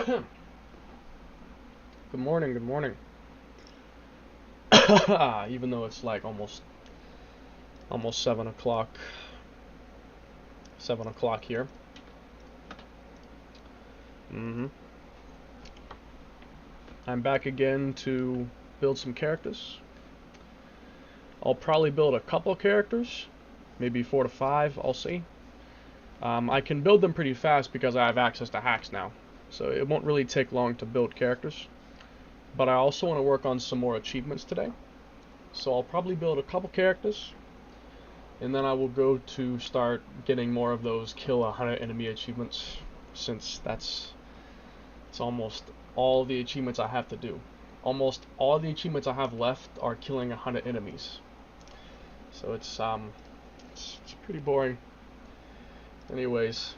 Good morning, good morning. Even though it's like almost 7 o'clock. 7 o'clock here. I'm back again to build some characters. I'll probably build a couple characters, maybe 4 to 5, I'll see. I can build them pretty fast because I have access to hacks now, so it won't really take long to build characters. But I also want to work on some more achievements today, so I'll probably build a couple characters, and then I will go to start getting more of those kill 100 enemy achievements, since it's almost all the achievements I have to do. Almost all the achievements I have left are killing 100 enemies. So it's pretty boring. Anyways,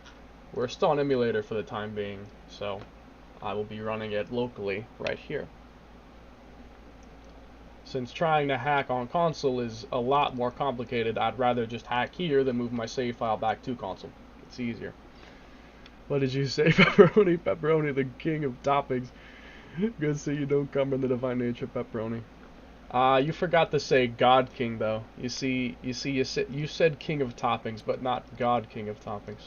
we're still on emulator for the time being, so I will be running it locally right here. Since trying to hack on console is a lot more complicated, I'd rather just hack here than move my save file back to console. It's easier. What did you say? Pepperoni, pepperoni, the king of toppings. Good to see you don't come in the divine nature, pepperoni. You forgot to say God King though. You said king of toppings, but not God King of toppings.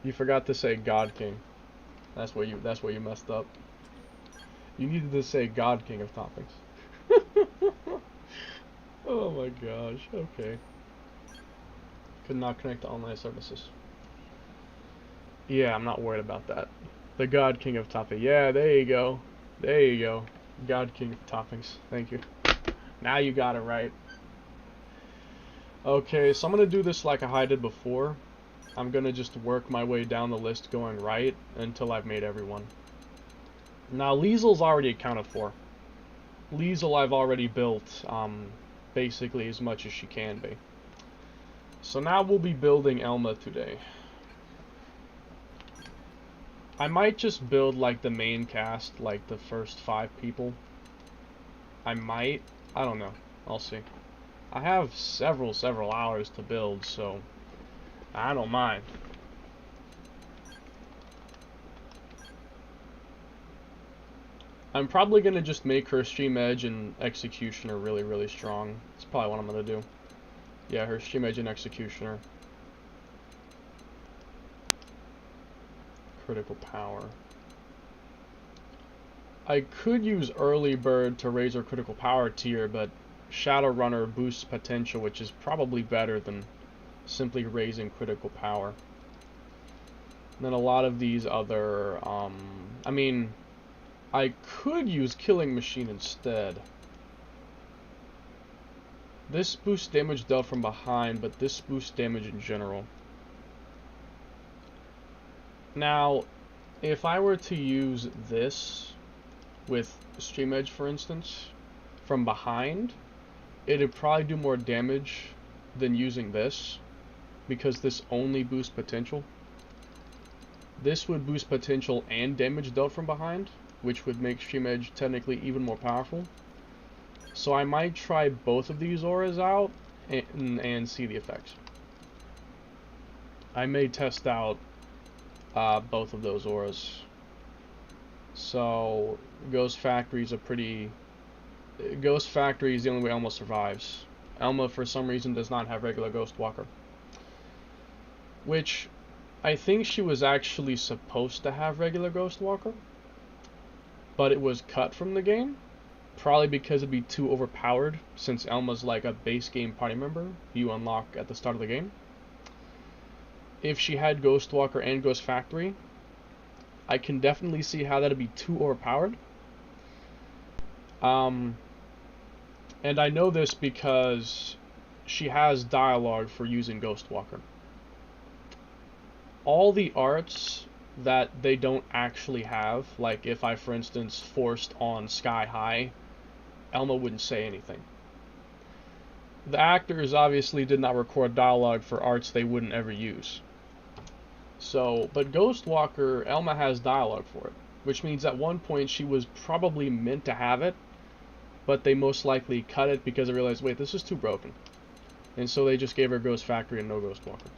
You forgot to say God King. That's where you messed up. You needed to say God King of toppings. Oh my gosh. Okay. Could not connect to online services. Yeah, I'm not worried about that. The God King of toppings. Yeah, there you go. There you go. God King of toppings. Thank you. Now you got it right. Okay, so I'm going to do this like I did before. I'm going to just work my way down the list going right until I've made everyone. Now, Liesel's already accounted for. Liesel I've already built basically as much as she can be. So now we'll be building Elma today. I might just build like the main cast, like the first 5 people. I might. I don't know. I'll see. I have several hours to build, so I don't mind. I'm probably going to just make her Stream Edge and Executioner really strong. That's probably what I'm going to do. Yeah, her Stream Edge and Executioner. Critical power. I could use Early Bird to raise her critical power tier, but Shadowrunner boosts potential, which is probably better than simply raising critical power. And then a lot of these other, I mean, I could use Killing Machine instead. This boosts damage dealt from behind, but this boosts damage in general. Now, if I were to use this with Stream Edge, for instance, from behind, it'd probably do more damage than using this, because this only boosts potential. This would boost potential and damage dealt from behind, which would make Stream Edge technically even more powerful. So I might try both of these auras out and see the effects. I may test out both of those auras. So Ghost Factory is Ghost Factory is the only way Elma survives. Elma, for some reason, does not have regular Ghost Walker, which I think she was actually supposed to have regular Ghost Walker, but it was cut from the game, probably because it'd be too overpowered, since Elma's like a base game party member you unlock at the start of the game. If she had Ghost Walker and Ghost Factory, I can definitely see how that'd be too overpowered. And I know this because she has dialogue for using Ghost Walker. All the arts that they don't actually have, like if I, for instance, forced on Sky High, Elma wouldn't say anything. The actors obviously did not record dialogue for arts they wouldn't ever use. So, but Ghost Walker, Elma has dialogue for it, which means at one point she was probably meant to have it, but they most likely cut it because they realized, wait, this is too broken. And so they just gave her Ghost Factory and no Ghost Walker.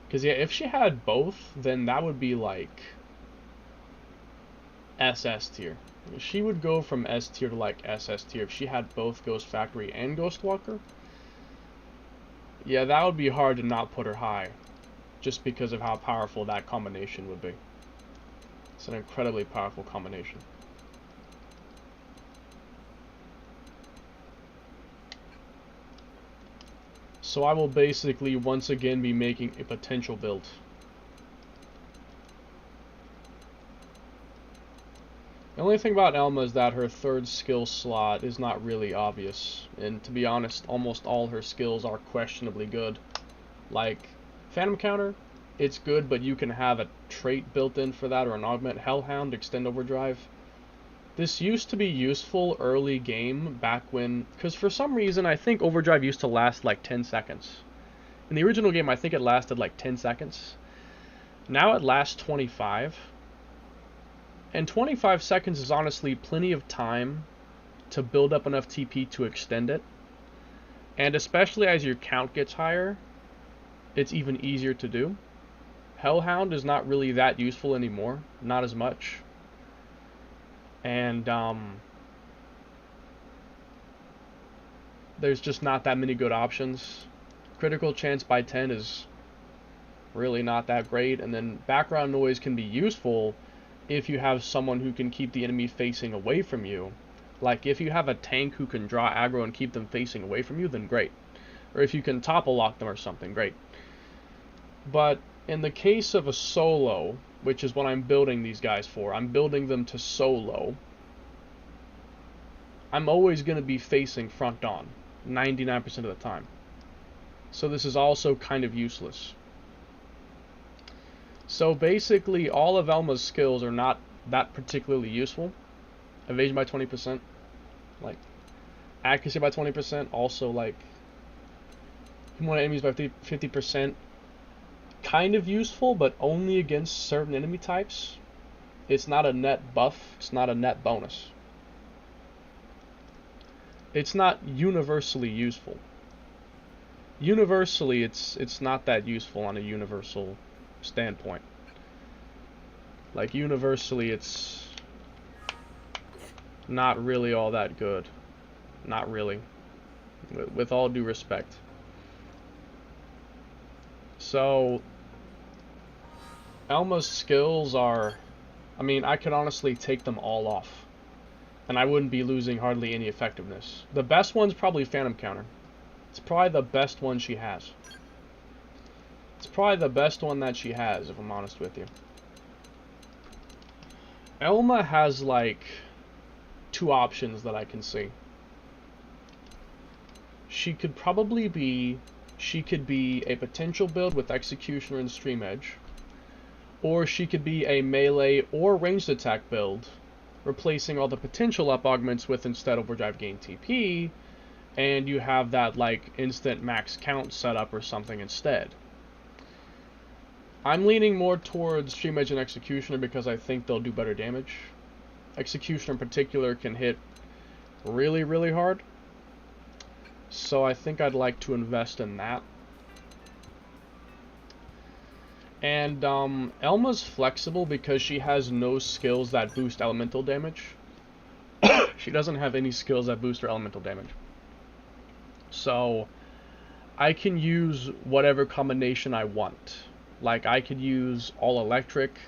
Because, yeah, if she had both, then that would be like SS tier. She would go from S tier to like SS tier if she had both Ghost Factory and Ghostwalker. Yeah, that would be hard to not put her high, just because of how powerful that combination would be. It's an incredibly powerful combination. So I will basically once again be making a potential build. The only thing about Elma is that her third skill slot is not really obvious, and to be honest, almost all her skills are questionably good. Like, Phantom Counter, it's good, but you can have a trait built in for that, or an augment. Hellhound, Extend Overdrive. This used to be useful early game, back when, because for some reason I think Overdrive used to last like 10 seconds. In the original game I think it lasted like 10 seconds. Now it lasts 25. And 25 seconds is honestly plenty of time to build up enough TP to extend it. And especially as your count gets higher, it's even easier to do. Hellhound is not really that useful anymore, not as much. And there's just not that many good options. Critical chance by 10 is really not that great, and then background noise can be useful if you have someone who can keep the enemy facing away from you. Like if you have a tank who can draw aggro and keep them facing away from you, then great. Or if you can topple lock them or something, great. But in the case of a solo, which is what I'm building these guys for, I'm building them to solo, I'm always going to be facing front on 99% of the time. So this is also kind of useless. So basically all of Elma's skills are not that particularly useful. Evasion by 20%, like accuracy by 20%, also like one enemies by 50%. Kind of useful, but only against certain enemy types. It's not a net buff, it's not a net bonus. It's not universally useful. Universally, it's not that useful on a universal standpoint. Like universally, it's not really all that good. Not really. With all due respect. So Elma's skills are, I mean, I could honestly take them all off, and I wouldn't be losing hardly any effectiveness. The best one's probably Phantom Counter. It's probably the best one she has. It's probably the best one that she has, if I'm honest with you. Elma has like two options that I can see. She could probably be, she could be a potential build with Executioner and Stream Edge. Or she could be a melee or ranged attack build, replacing all the potential up augments with instead Overdrive gain TP, and you have that like instant max count setup or something instead. I'm leaning more towards Stream Edge and Executioner because I think they'll do better damage. Executioner in particular can hit really, really hard, so I think I'd like to invest in that. And Elma's flexible because she has no skills that boost elemental damage. She doesn't have any skills that boost her elemental damage. So I can use whatever combination I want. Like I could use all electric,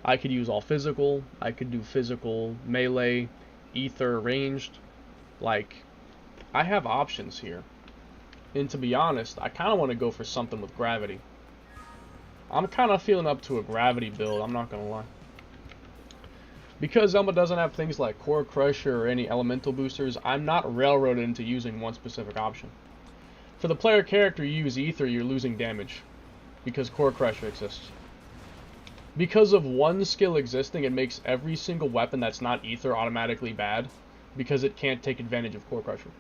I could use all physical, I could do physical, melee, ether, ranged. Like I have options here. And to be honest, I kind of want to go for something with gravity. I'm kind of feeling up to a gravity build, I'm not going to lie. Because Elma doesn't have things like Core Crusher or any elemental boosters, I'm not railroaded into using one specific option. For the player character, you use Ether, you're losing damage. Because Core Crusher exists. Because of one skill existing, it makes every single weapon that's not Ether automatically bad. Because it can't take advantage of Core Crusher.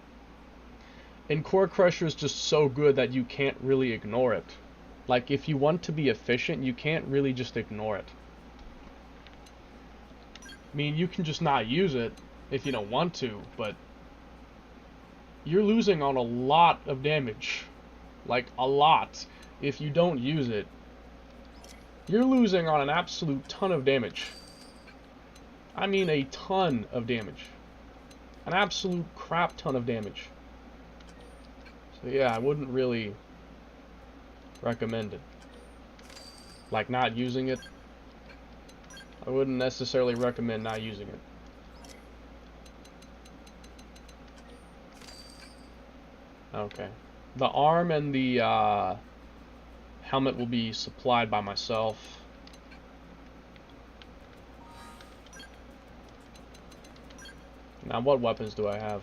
And Core Crusher is just so good that you can't really ignore it. Like, if you want to be efficient, you can't really just ignore it. I mean, you can just not use it if you don't want to, but you're losing on a lot of damage. Like, a lot. If you don't use it, you're losing on an absolute ton of damage. I mean a ton of damage. An absolute crap ton of damage. So yeah, I wouldn't really recommend it. Like not using it. I wouldn't necessarily recommend not using it. Okay. The arm and the helmet will be supplied by myself. Now, what weapons do I have?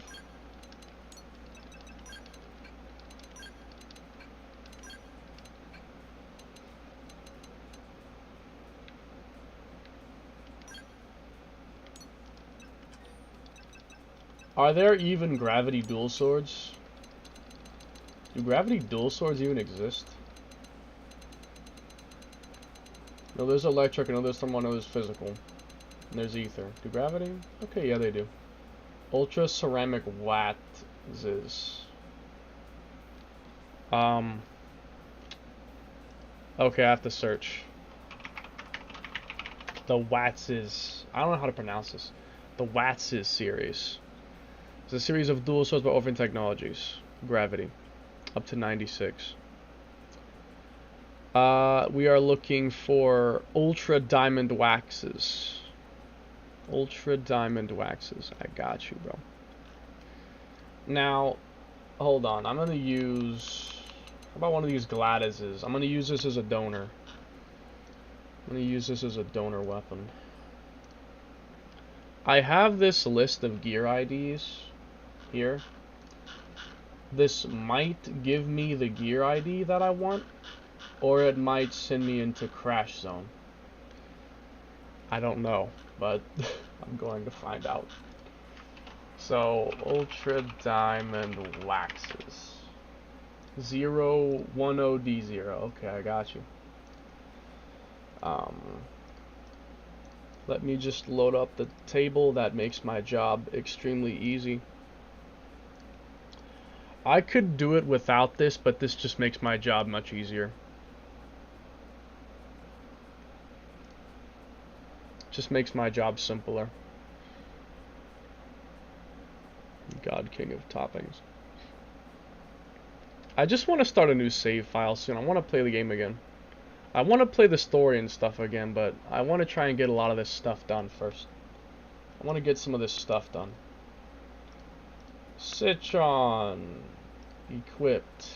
Are there even gravity dual swords? Do gravity dual swords even exist? No, there's electric, I know there's thermal, I know there's physical. And there's ether. Do gravity? Okay, yeah, they do. Ultra ceramic waxes. Okay, I have to search. The Waxes. I don't know how to pronounce this. The Waxes series. It's a series of dual swords by Orphan Technologies. Gravity. Up to 96. We are looking for Ultra Diamond Waxes. Ultra Diamond Waxes. I got you, bro. Now, hold on. I'm going to use... How about one of these Gladises? I'm going to use this as a donor. I'm going to use this as a donor weapon. I have this list of gear IDs here. This might give me the gear ID that I want, or it might send me into Crash Zone. I don't know, but I'm going to find out. So, Ultra Diamond Waxes. 010D0. Okay, I got you. Let me just load up the table. That makes my job extremely easy. I could do it without this, but this just makes my job much easier. Just makes my job simpler. God King of Toppings. I just want to start a new save file soon. I want to play the game again. I want to play the story and stuff again, but I want to try and get a lot of this stuff done first. I want to get some of this stuff done. Citron. Equipped.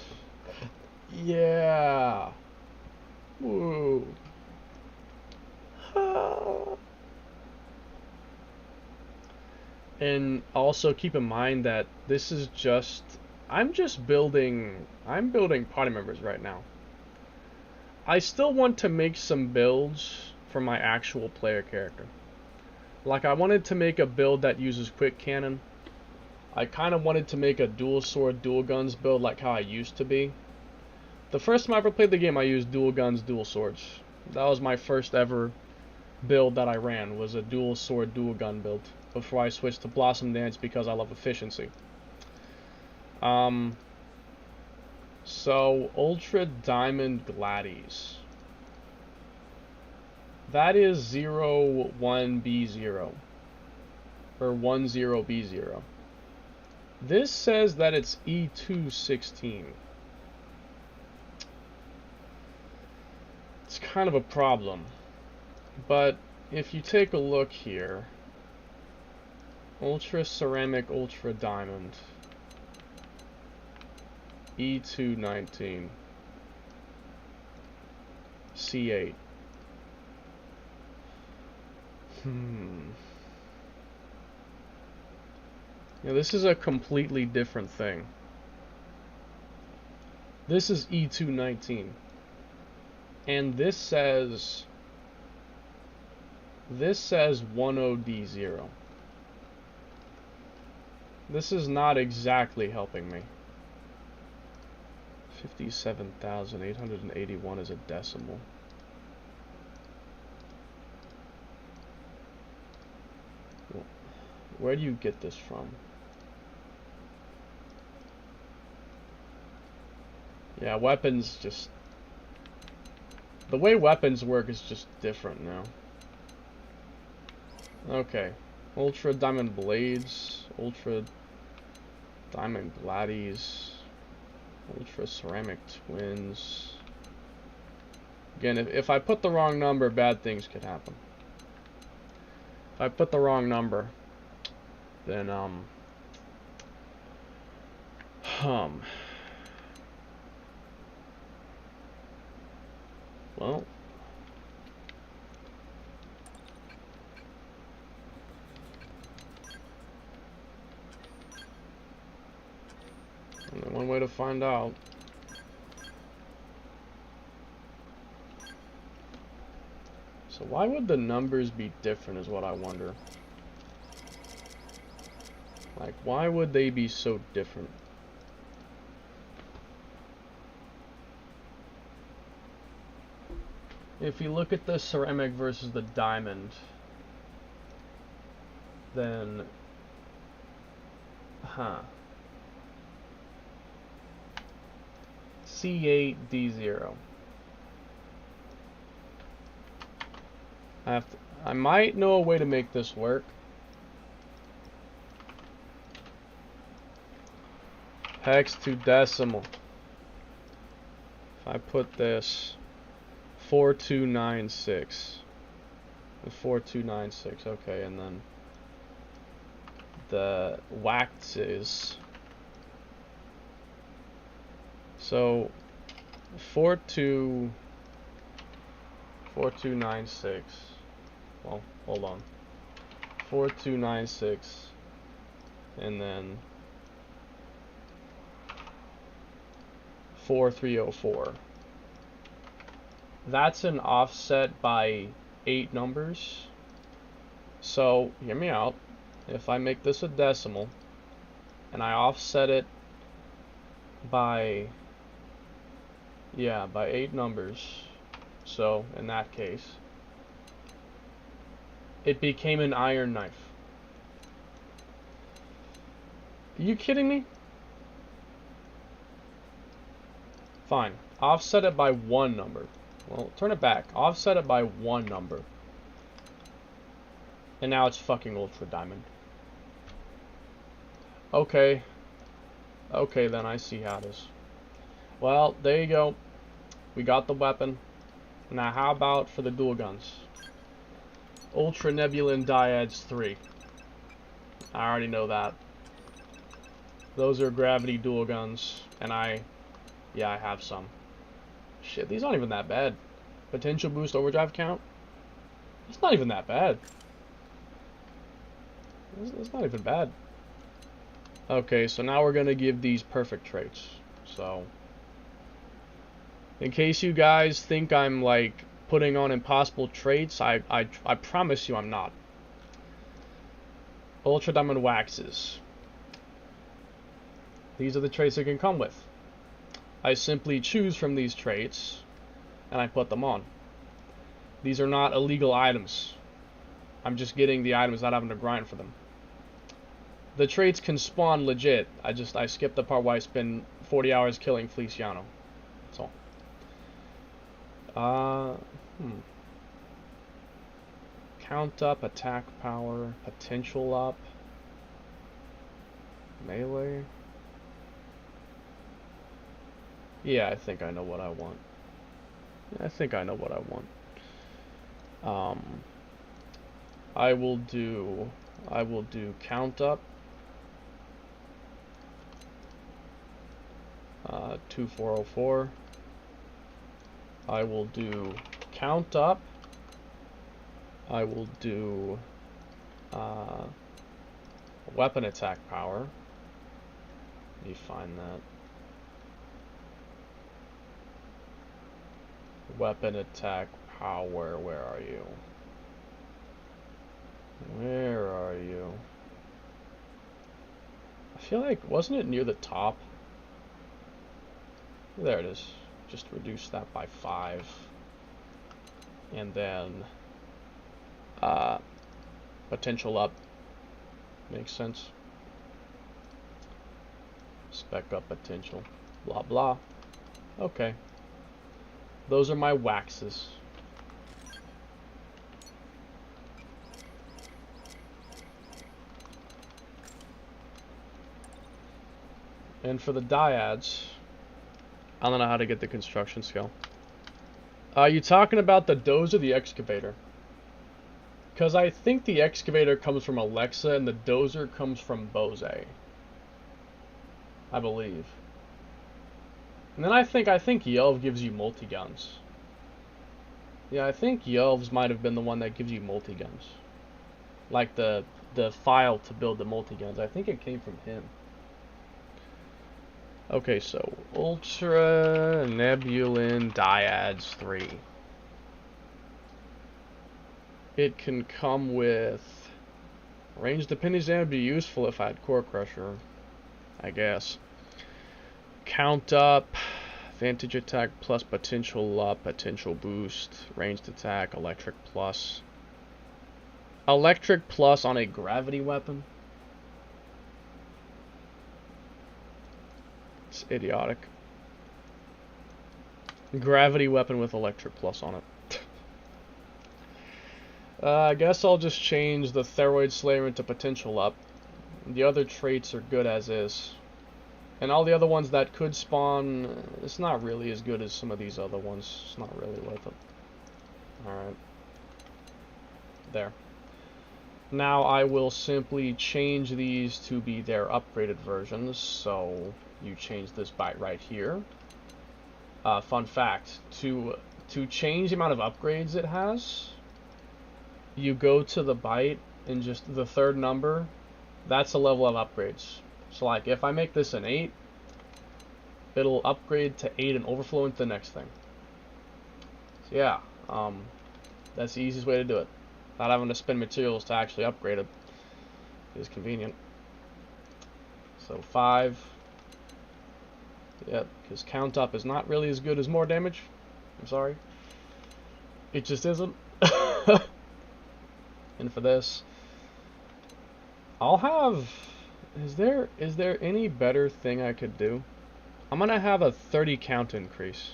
Yeah. Woo. And also keep in mind that this is just... I'm building party members right now. I still want to make some builds for my actual player character. Like, I wanted to make a build that uses quick cannon. I kind of wanted to make a dual sword, dual guns build like how I used to be. The first time I ever played the game, I used dual guns, dual swords. That was my first ever build that I ran, was a dual sword, dual gun build, before I switched to Blossom Dance because I love efficiency. So, Ultra Diamond Gladies. That is 01B0. Or 10B0. This says that it's E216. It's kind of a problem. But if you take a look here, Ultra Ceramic, Ultra Diamond, E219, C8. Now this is a completely different thing. This is E219. And this says 10D0. This is not exactly helping me. 57,881 is a decimal. Where do you get this from? Yeah, weapons just... The way weapons work is just different now. Okay. Ultra diamond blades. Ultra diamond gladdies. Ultra ceramic twins. Again, if I put the wrong number, bad things could happen. If I put the wrong number, then well, only one way to find out. So why would the numbers be different is what I wonder. Like, why would they be so different? If you look at the ceramic versus the diamond, then, C8D0. I might know a way to make this work. Hex to decimal. If I put this 4296. 4296, okay, and then the waxes. So 4296. Well, hold on. 4296 and then 4304. That's an offset by 8 numbers. So, hear me out. If I make this a decimal and I offset it by 8 numbers. So, in that case, it became an iron knife. Are you kidding me? Fine. Offset it by 1 number. Well, turn it back. Offset it by 1 number. And now it's fucking ultra diamond. Okay. Okay, then I see how it is. Well, there you go. We got the weapon. Now, how about for the dual guns? Ultra Nebulin Dyads 3. I already know that. Those are gravity dual guns. And I have some. Shit, these aren't even that bad. Potential boost overdrive count? It's not even that bad. It's not even bad. Okay, so now we're gonna give these perfect traits. So, in case you guys think I'm like putting on impossible traits, I promise you I'm not. Ultra Diamond Waxes. These are the traits it can come with. I simply choose from these traits and I put them on. These are not illegal items. I'm just getting the items, not having to grind for them. The traits can spawn legit. I skipped the part where I spend 40 hours killing Feliciano. That's all. Count up, attack power, potential up, melee. Yeah, I think I know what I want. I will do count up. 2404. I will do count up. I will do weapon attack power. Let me find that. Weapon attack power, where are you? Where are you? I feel like, wasn't it near the top? There it is. Just reduce that by 5. And then potential up. Makes sense. Spec up potential. Blah blah. Okay. Those are my waxes. And for the dyads, I don't know how to get the construction skill. You talking about the dozer or the excavator? Because I think the excavator comes from Alexa and the dozer comes from Bose. I believe. And then I think Yelv gives you multi-guns. Yeah, I think Yelv's might have been the one that gives you multi-guns. Like the file to build the multi-guns. I think it came from him. Okay, so Ultra Nebulin Dyads 3. It can come with range depending, would be useful if I had Core Crusher, I guess. Count up, Vantage Attack plus Potential up, Potential boost, Ranged Attack, Electric plus. Electric plus on a gravity weapon? It's idiotic. Gravity weapon with Electric plus on it. I guess I'll just change the Theroid Slayer into Potential up. The other traits are good as is. And all the other ones that could spawn, it's not really as good as some of these other ones. It's not really worth it. Alright. There. Now I will simply change these to be their upgraded versions. So you change this byte right here. Fun fact, to change the amount of upgrades it has, you go to the byte and just the third number, that's the level of upgrades. So like if I make this an 8, it'll upgrade to 8 and overflow into the next thing. So yeah, that's the easiest way to do it. Not having to spend materials to actually upgrade it is convenient. So 5. Yep, because count up is not really as good as more damage. I'm sorry. It just isn't. And for this, I'll have... Is there any better thing I could do? I'm gonna have a 30 count increase.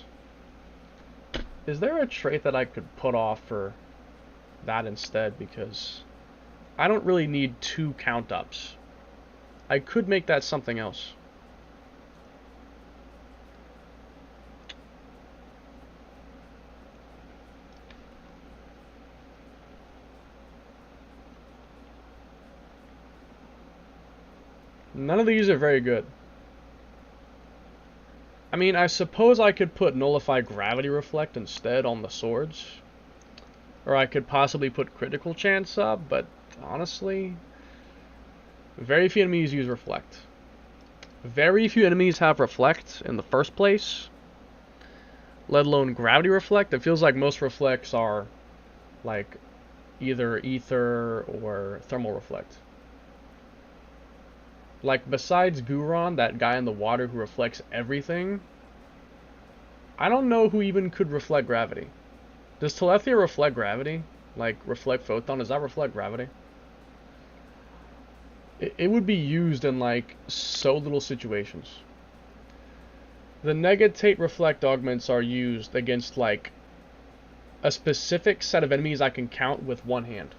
Is there a trait that I could put off for that instead? Because I don't really need 2 count ups. I could make that something else. None of these are very good. I mean, I suppose I could put Nullify Gravity Reflect instead on the swords. Or I could possibly put Critical Chance up, but honestly, very few enemies use Reflect. Very few enemies have Reflect in the first place, let alone Gravity Reflect. It feels like most Reflects are like either Ether or Thermal Reflect. Like, besides Guron, that guy in the water who reflects everything, I don't know who even could reflect gravity. Does Telethia reflect gravity? Like, reflect Photon? Does that reflect gravity? It would be used in, like, so little situations. The Negatate Reflect augments are used against, like, a specific set of enemies I can count with one hand.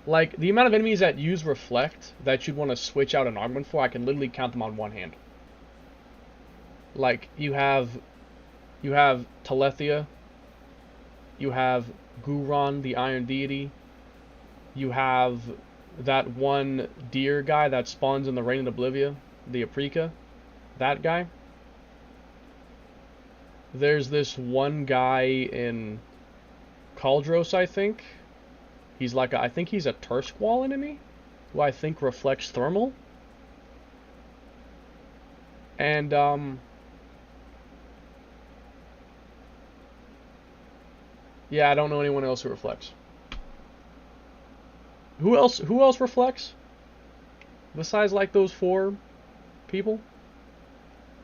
Like, the amount of enemies that use Reflect that you'd want to switch out an augment for, I can literally count them on one hand. Like, you have Telethia, you have Guron, the Iron Deity, you have that one deer guy that spawns in the Rain of Oblivia, the Aprika, that guy. There's this one guy in Kaldros, I think. He's like I think he's a Tursk-Wall enemy, who I think reflects thermal. And yeah, I don't know anyone else who reflects. Who else reflects? Besides like those 4 people?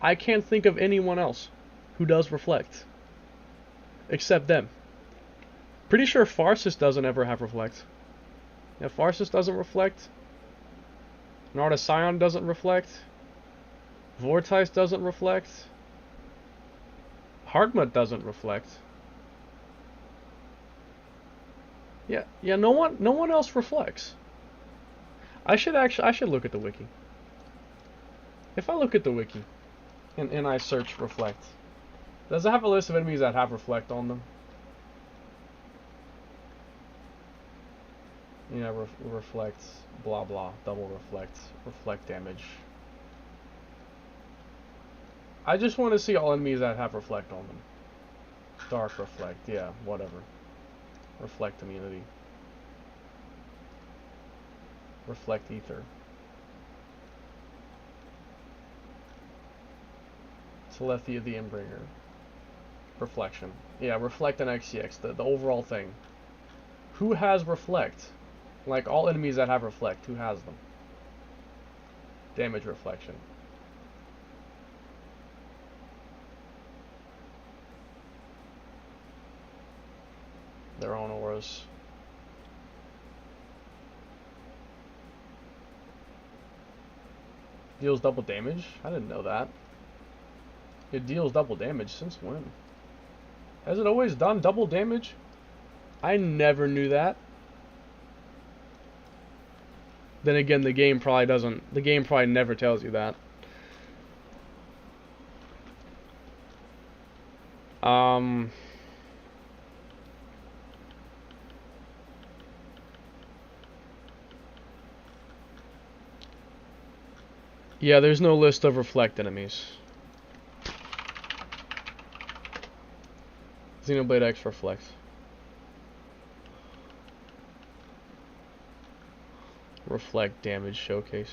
I can't think of anyone else who does reflect. Except them. Pretty sure Pharsis doesn't ever have reflect. Yeah, Pharsis doesn't reflect. Narda Scion doesn't reflect. Vortice doesn't reflect. Hargma doesn't reflect. Yeah, no one else reflects. I should look at the wiki. If I look at the wiki and I search reflect, does it have a list of enemies that have reflect on them? You know, reflect, blah blah, double reflect, reflect damage. I just want to see all enemies that have reflect on them. Dark reflect, yeah, whatever. Reflect immunity. Reflect ether. Telethia the Inbringer. Reflection. Yeah, reflect and XCX, the overall thing. Who has reflect? Like all enemies that have reflect, who has them? Damage reflection. Their own auras. Deals double damage? I didn't know that. It deals double damage since when? Has it always done double damage? I never knew that. Then again, the game probably doesn't. The game probably never tells you that. Yeah, there's no list of reflect enemies. Xenoblade X reflects. Reflect damage showcase.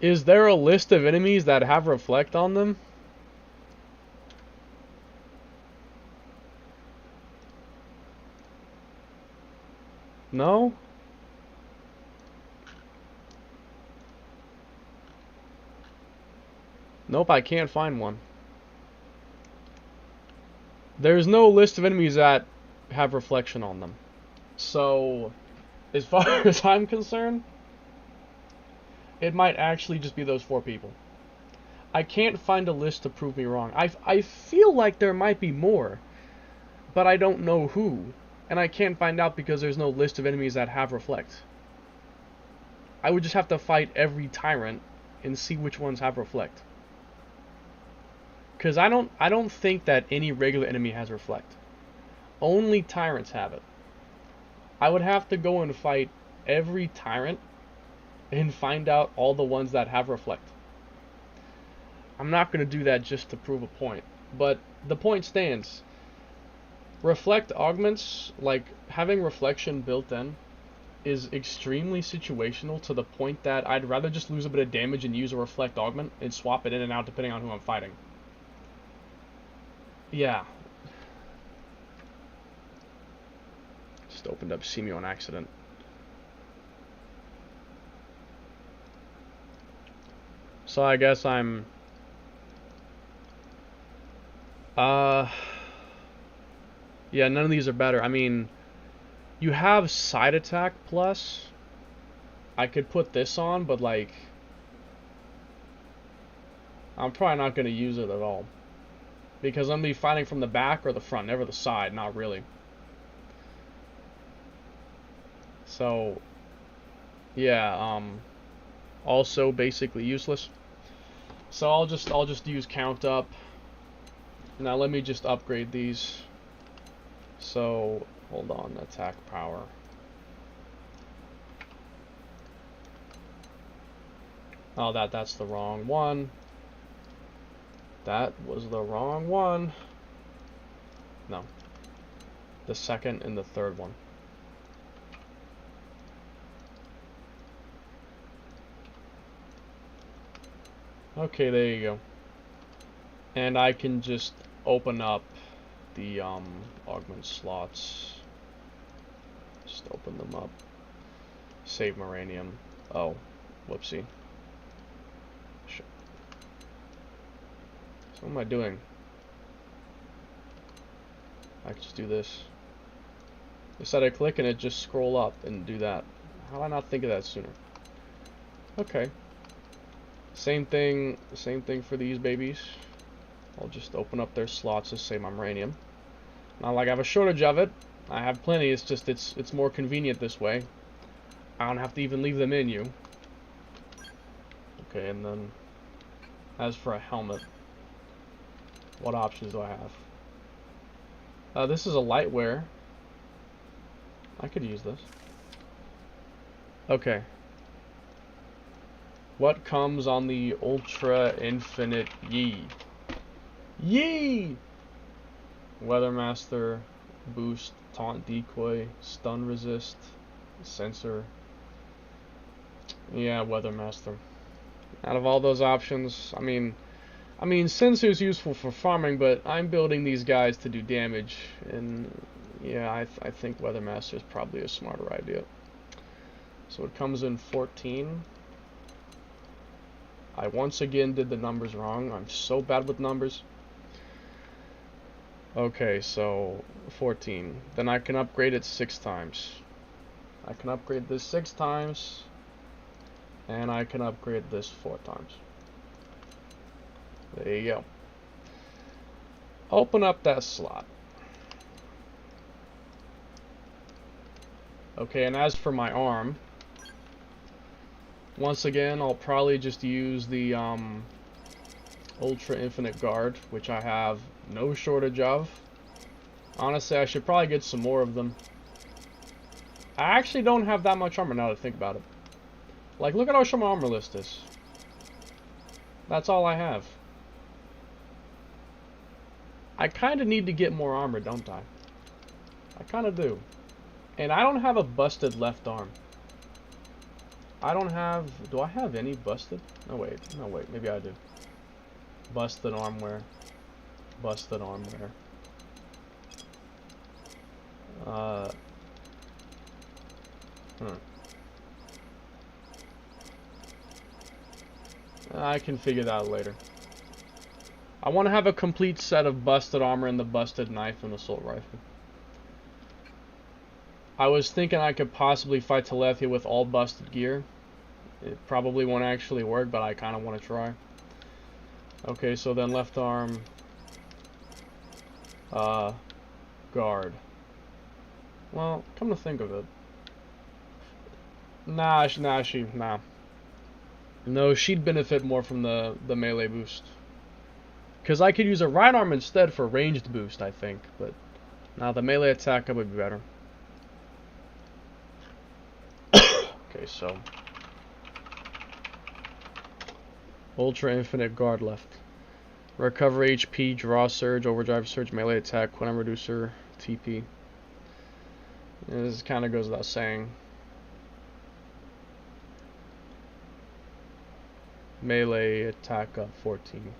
Is there a list of enemies that have reflect on them? No? Nope, I can't find one. There's no list of enemies that have reflection on them. So, as far as I'm concerned, it might actually just be those 4 people. I can't find a list to prove me wrong. I feel like there might be more, but I don't know who. And I can't find out because there's no list of enemies that have reflect. I would just have to fight every tyrant and see which ones have reflect. Because I don't think that any regular enemy has reflect. Only tyrants have it. I would have to go and fight every tyrant and find out all the ones that have reflect. I'm not going to do that just to prove a point, but the point stands. Reflect augments, like having reflection built in, is extremely situational to the point that I'd rather just lose a bit of damage and use a reflect augment and swap it in and out depending on who I'm fighting. Yeah. Just opened up See Me on accident. So I guess I'm... Yeah, none of these are better. I mean, you have side attack plus. I could put this on, but like... I'm probably not going to use it at all. Because I'm going to be fighting from the back or the front, never the side, not really. So, yeah, also basically useless. So I'll just use count up. Now let me just upgrade these. So, hold on, attack power. Oh, that's the wrong one. That was the wrong one. No. The second and the third one. Okay, there you go. And I can just open up the augment slots. Just open them up. Save Moranium. Oh, whoopsie. Shit. So what am I doing? I can just do this. Instead I click and it just scroll up and do that. How did I not think of that sooner? Okay. Same thing for these babies. I'll just open up their slots to save my Moranium. Not like I have a shortage of it. I have plenty, it's just it's more convenient this way. I don't have to even leave them in you. Okay, and then as for a helmet, what options do I have? This is a lightwear. I could use this. Okay. What comes on the Ultra Infinite Yi? Yee! Weathermaster, boost, taunt, decoy, stun resist, sensor. Yeah, Weathermaster. Out of all those options, I mean, Sensu's useful for farming, but I'm building these guys to do damage, and yeah, I think Weathermaster is probably a smarter idea. So it comes in 14. I once again did the numbers wrong. I'm so bad with numbers. Okay, so 14. Then I can upgrade it 6 times. I can upgrade this 6 times, and I can upgrade this 4 times. There you go. Open up that slot. Okay, and as for my arm, once again, I'll probably just use the Ultra Infinite Guard, which I have no shortage of. Honestly, I should probably get some more of them. I actually don't have that much armor now that I think about it. Like, look at how short my armor list is. That's all I have. I kind of need to get more armor, don't I? I kind of do. And I don't have a busted left arm. I don't have... Do I have any busted? No, wait. No, wait. Maybe I do. Busted arm wear. Busted arm wear. I can figure that out later. I want to have a complete set of busted armor and the busted knife and assault rifle. I was thinking I could possibly fight Telethia with all busted gear. It probably won't actually work, but I kind of want to try. Okay, so then left arm, guard. Well, come to think of it, nah. No, she'd benefit more from the melee boost. Because I could use a right arm instead for ranged boost, I think. But now the melee attack would be better. Okay, so Ultra Infinite Guard left. Recover HP, draw surge, overdrive surge, melee attack, quantum reducer, TP. This kind of goes without saying. Melee attack up 14.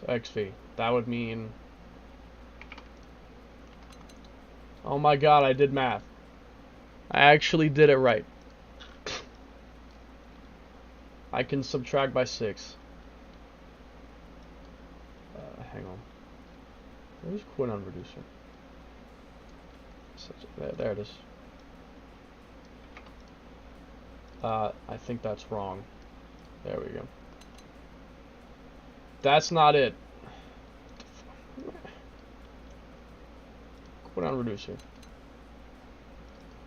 So XV. That would mean... Oh my god, I did math. I actually did it right. I can subtract by 6. Hang on. Where's Quinton Reducer? There it is. I think that's wrong. There we go. That's not it. Quinton Reducer.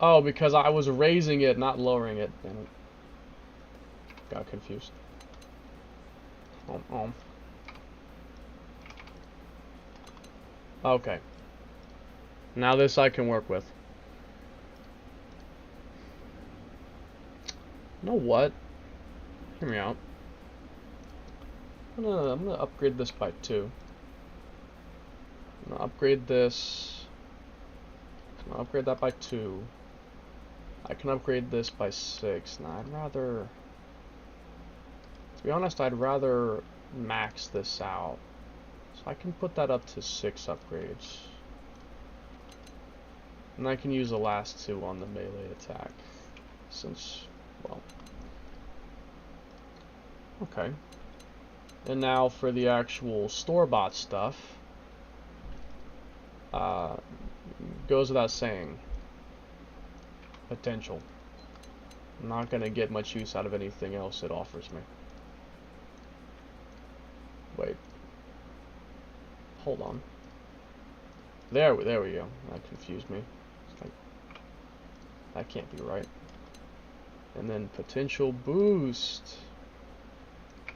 Oh, because I was raising it, not lowering it. Damn it. Got confused. Okay. Now this I can work with. You know what? Hear me out. I'm gonna upgrade this by 2. I'm gonna upgrade this. I'm gonna upgrade that by 2. I can upgrade this by 6. Now I'd rather... To be honest, I'd rather max this out. So I can put that up to 6 upgrades. And I can use the last 2 on the melee attack. Since, well... Okay. And now for the actual store-bought stuff. Goes without saying. Potential. I'm not going to get much use out of anything else it offers me. Wait. Hold on. There we go. That confused me. It's like, that can't be right. And then potential boost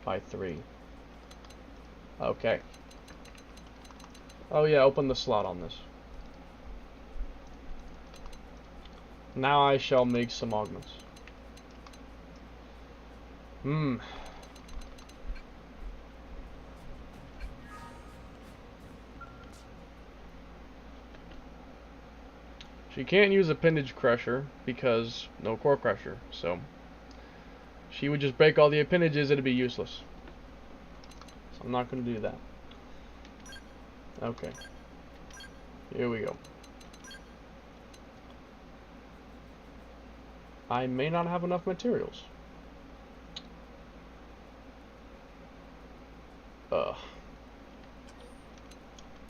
by 3. Okay. Oh yeah, open the slot on this. Now I shall make some augments. She can't use Appendage Crusher because no Core Crusher, so she would just break all the appendages, it'd be useless. So I'm not going to do that. Okay. Here we go. I may not have enough materials.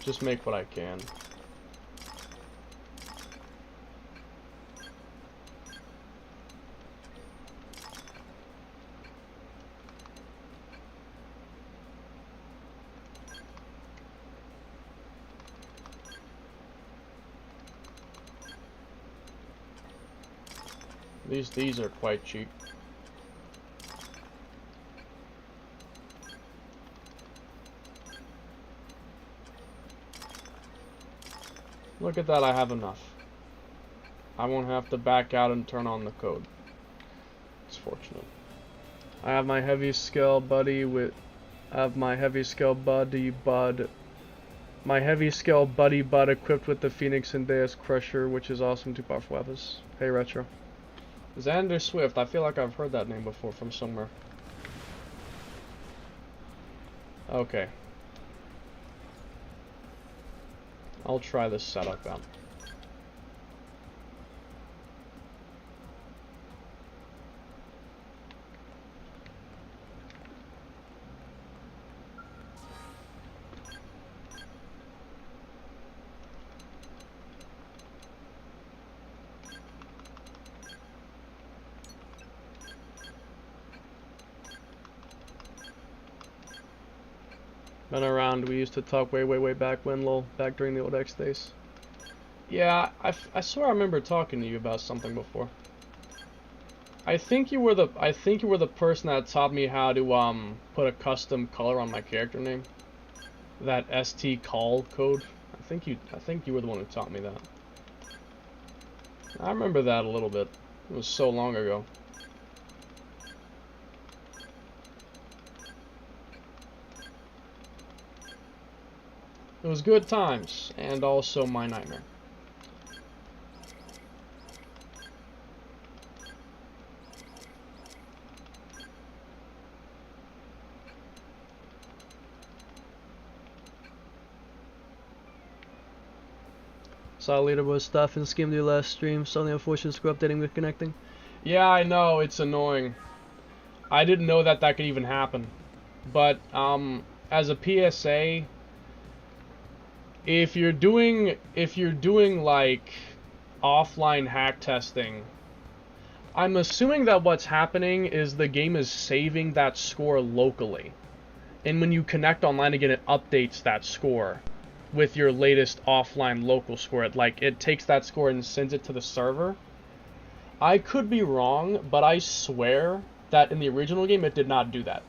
Just make what I can. These are quite cheap. Look at that, I have enough. I won't have to back out and turn on the code. It's fortunate. I have my heavy scale buddy with... I have my heavy scale buddy bud... My heavy scale buddy bud equipped with the Phoenix and Deus Crusher, which is awesome, 2 powerful weapons. Hey Retro. Xander Swift, I feel like I've heard that name before from somewhere. Okay. I'll try this setup out. Been around, we used to talk way back when, lol, back during the old X days. Yeah, I swear I remember talking to you about something before. I think you were the person that taught me how to put a custom color on my character name. That ST call code. I think you were the one who taught me that. I remember that a little bit. It was so long ago. It was good times, and also my nightmare. Saw leaderboard stuff and skimmed your last stream. Suddenly unfortunate screw updating with connecting. Yeah, I know, it's annoying. I didn't know that could even happen. But, as a PSA... If you're doing like offline hack testing, I'm assuming that what's happening is the game is saving that score locally. And when you connect online again, it updates that score with your latest offline local score. It takes that score and sends it to the server. I could be wrong, but I swear that in the original game it did not do that.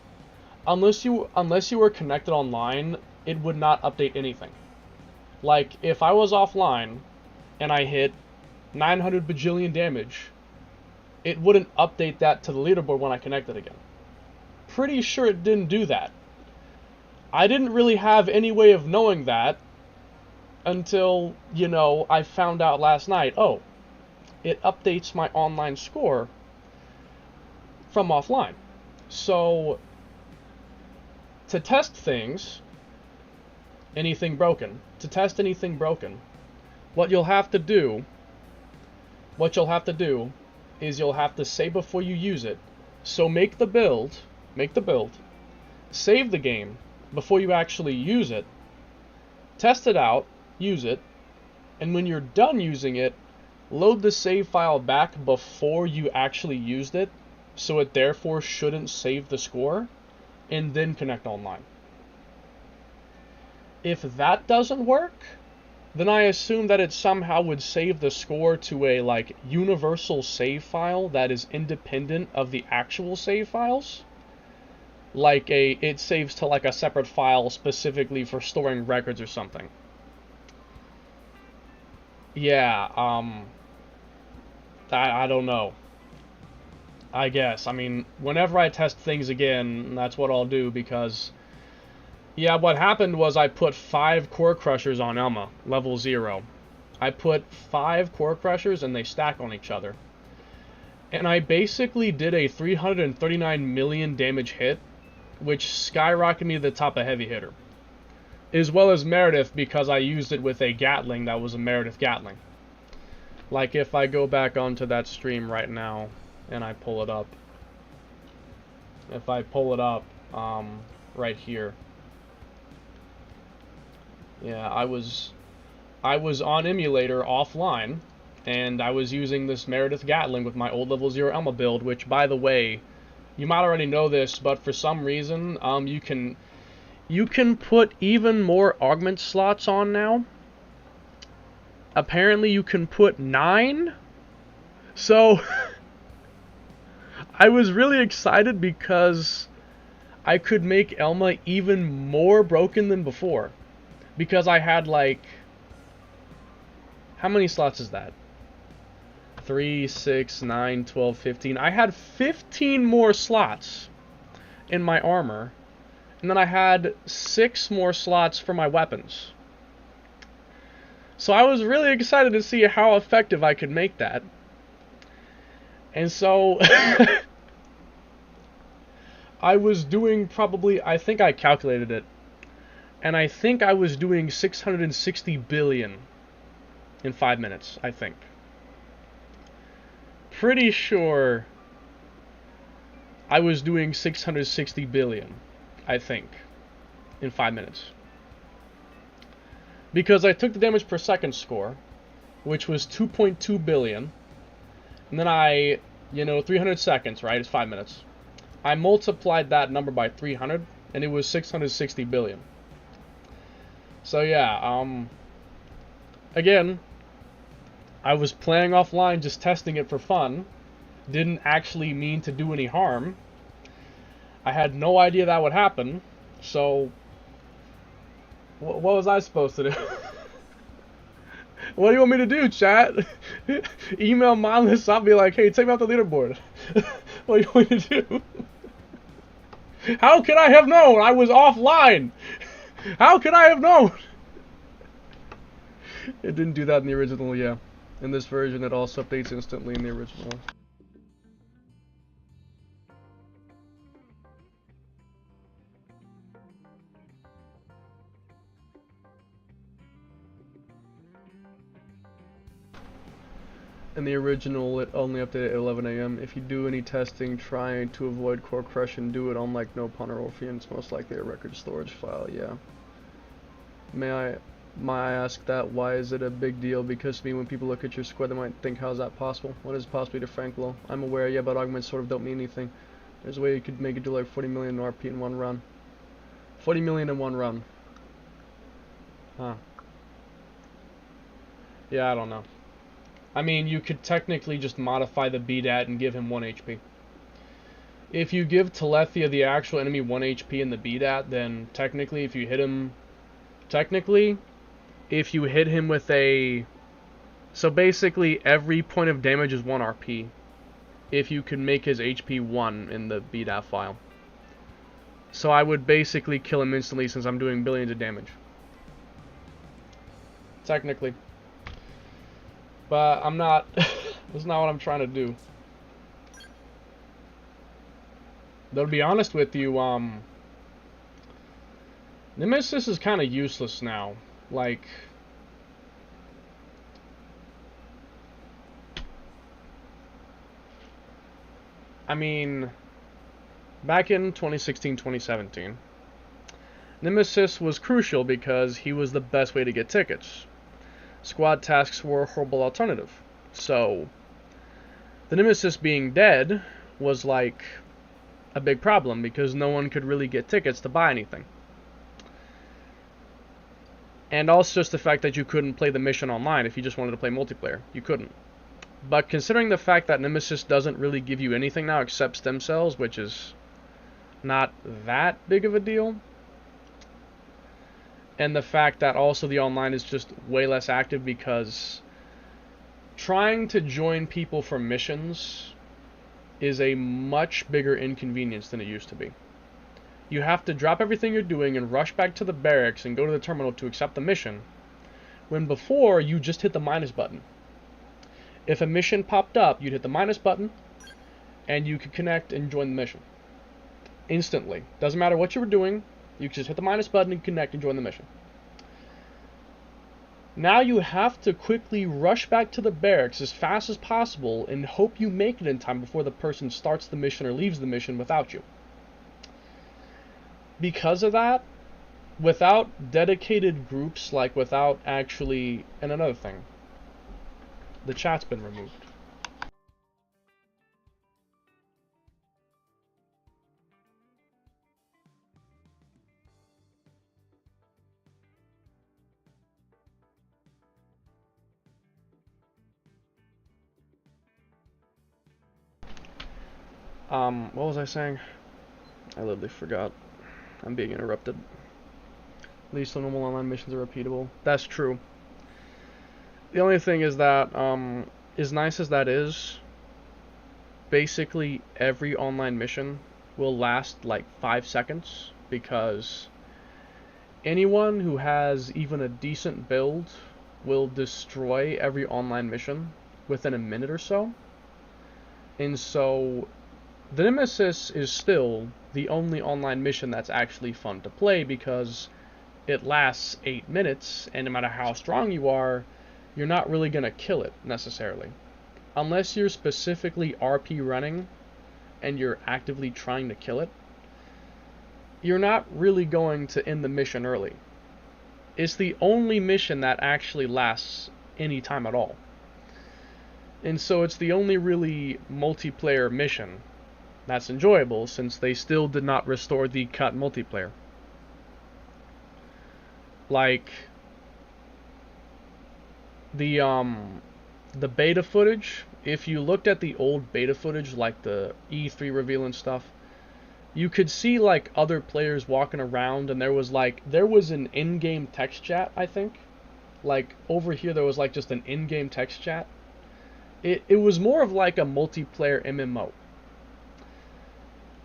Unless you were connected online, it would not update anything. Like, if I was offline, and I hit 900 bajillion damage, it wouldn't update that to the leaderboard when I connected again. Pretty sure it didn't do that. I didn't really have any way of knowing that until, you know, I found out last night, oh, it updates my online score from offline. So, to test things... anything broken. To test anything broken, what you'll have to do is you'll have to say before you use it. So make the build, save the game before you actually use it, test it out, use it, and when you're done using it, load the save file back before you actually used it, so it therefore shouldn't save the score, and then connect online. If that doesn't work, then I assume that it somehow would save the score to a, like, universal save file that is independent of the actual save files. Like it saves to, like, a separate file specifically for storing records or something. Yeah, I don't know. I guess. I mean, whenever I test things again, that's what I'll do, because... Yeah, what happened was I put 5 core crushers on Elma, level 0. I put 5 core crushers and they stack on each other. And I basically did a 339 million damage hit, which skyrocketed me to the top of heavy hitter. As well as Meredith, because I used it with a Gatling that was a Meredith Gatling. Like, if I go back onto that stream right now and I pull it up. If I pull it up, right here. Yeah, I was on emulator offline, and I was using this Meredith Gatling with my old level 0 Elma build, which, by the way, you might already know this, but for some reason, you can put even more augment slots on now. Apparently you can put 9. So I was really excited because I could make Elma even more broken than before. Because I had, like... How many slots is that? 3, 6, 9, 12, 15. I had 15 more slots in my armor. And then I had 6 more slots for my weapons. So I was really excited to see how effective I could make that. And so... I was doing probably... I think I calculated it. And I think I was doing 660 billion in 5 minutes, I think. Pretty sure I was doing 660 billion, I think, in 5 minutes. Because I took the damage per second score, which was 2.2 billion, and then I, 300 seconds, right? It's 5 minutes. I multiplied that number by 300, and it was 660 billion. So yeah, again, I was playing offline, just testing it for fun. Didn't actually mean to do any harm. I had no idea that would happen, so what was I supposed to do? What do you want me to do, chat? Email mindless, I'll be like, hey, take me off the leaderboard. What do you want me to do? How could I have known? I was offline. How could I have known? It didn't do that in the original, yeah. In this version, it also updates instantly in the original. In the original, it only updated at 11 AM. If you do any testing trying to avoid core crush and do it on, like, no pun or Orpheum, it's most likely a record storage file, yeah. May I ask that? Why is it a big deal? Because to me, when people look at your score, they might think, how is that possible? What is possibly to Frank Low? I'm aware, yeah, but augments sort of don't mean anything. There's a way you could make it do like 40 million RP in one run. 40 million in one run. Huh. Yeah, I don't know. I mean, you could technically just modify the BDAT and give him 1 HP. If you give Telethia the actual enemy 1 HP in the BDAT, then technically if you hit him... if you hit him with a... So basically, every point of damage is 1 RP. If you can make his HP 1 in the BDAF file. So I would basically kill him instantly since I'm doing billions of damage. Technically. But I'm not... That's not what I'm trying to do. Though to be honest with you, Nemesis is kind of useless now. Like... I mean, back in 2016-2017, Nemesis was crucial because he was the best way to get tickets. Squad tasks were a horrible alternative. So, the Nemesis being dead was like a big problem because no one could really get tickets to buy anything. And also just the fact that you couldn't play the mission online if you just wanted to play multiplayer. You couldn't. But considering the fact that Nemesis doesn't really give you anything now except stem cells, which is not that big of a deal, and the fact that also the online is just way less active because trying to join people for missions is a much bigger inconvenience than it used to be. You have to drop everything you're doing and rush back to the barracks and go to the terminal to accept the mission, when before you just hit the minus button. If a mission popped up, you'd hit the minus button and you could connect and join the mission instantly. Doesn't matter what you were doing, you could just hit the minus button and connect and join the mission. Now you have to quickly rush back to the barracks as fast as possible and hope you make it in time before the person starts the mission or leaves the mission without you. Because of that, without dedicated groups, like without actually... And another thing, the chat's been removed. What was I saying? I literally forgot. I'm being interrupted. At least the normal online missions are repeatable. That's true. The only thing is that, as nice as that is, basically every online mission will last like 5 seconds, because anyone who has even a decent build will destroy every online mission within a minute or so. And so the Nemesis is still the only online mission that's actually fun to play, because it lasts 8 minutes, and no matter how strong you are, you're not really going to kill it necessarily. Unless you're specifically RP running and you're actively trying to kill it, you're not really going to end the mission early. It's the only mission that actually lasts any time at all. And so it's the only really multiplayer mission that's enjoyable, since they still did not restore the cut multiplayer. Like the beta footage, if you looked at the old beta footage, like the E3 reveal and stuff, you could see like other players walking around, and there was an in-game text chat, I think. Like over here there was like just an in-game text chat. It was more of like a multiplayer MMO.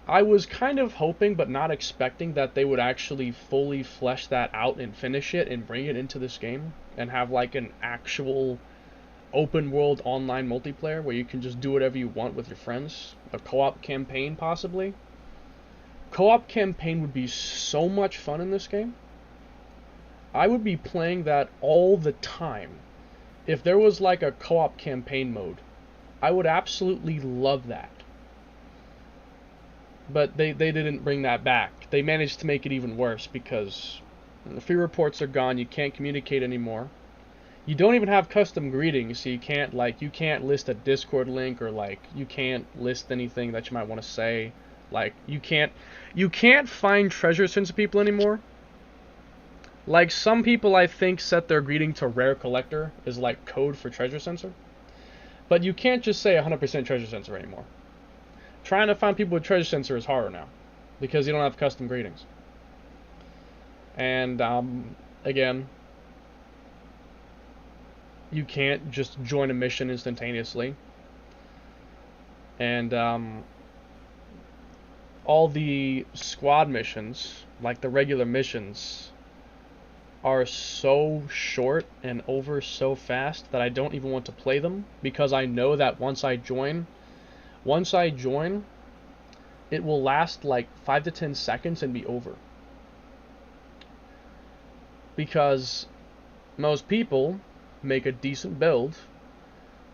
I was kind of hoping but not expecting that they would actually fully flesh that out and finish it and bring it into this game and have like an actual open world online multiplayer where you can just do whatever you want with your friends. A co-op campaign possibly. Co-op campaign would be so much fun in this game. I would be playing that all the time. If there was like a co-op campaign mode, I would absolutely love that. But they didn't bring that back. They managed to make it even worse, because the free reports are gone. You can't communicate anymore. You don't even have custom greetings, so you can't list a Discord link, or like you can't list anything that you might want to say. Like you can't find treasure sensor people anymore. Like some people I think set their greeting to rare collector is like code for treasure sensor. But you can't just say 100% treasure sensor anymore. Trying to find people with treasure sensor is harder now, because you don't have custom greetings. And again, you can't just join a mission instantaneously. And all the squad missions, like the regular missions, are so short and over so fast that I don't even want to play them, because I know that once I join, it will last like 5 to 10 seconds and be over. Because most people make a decent build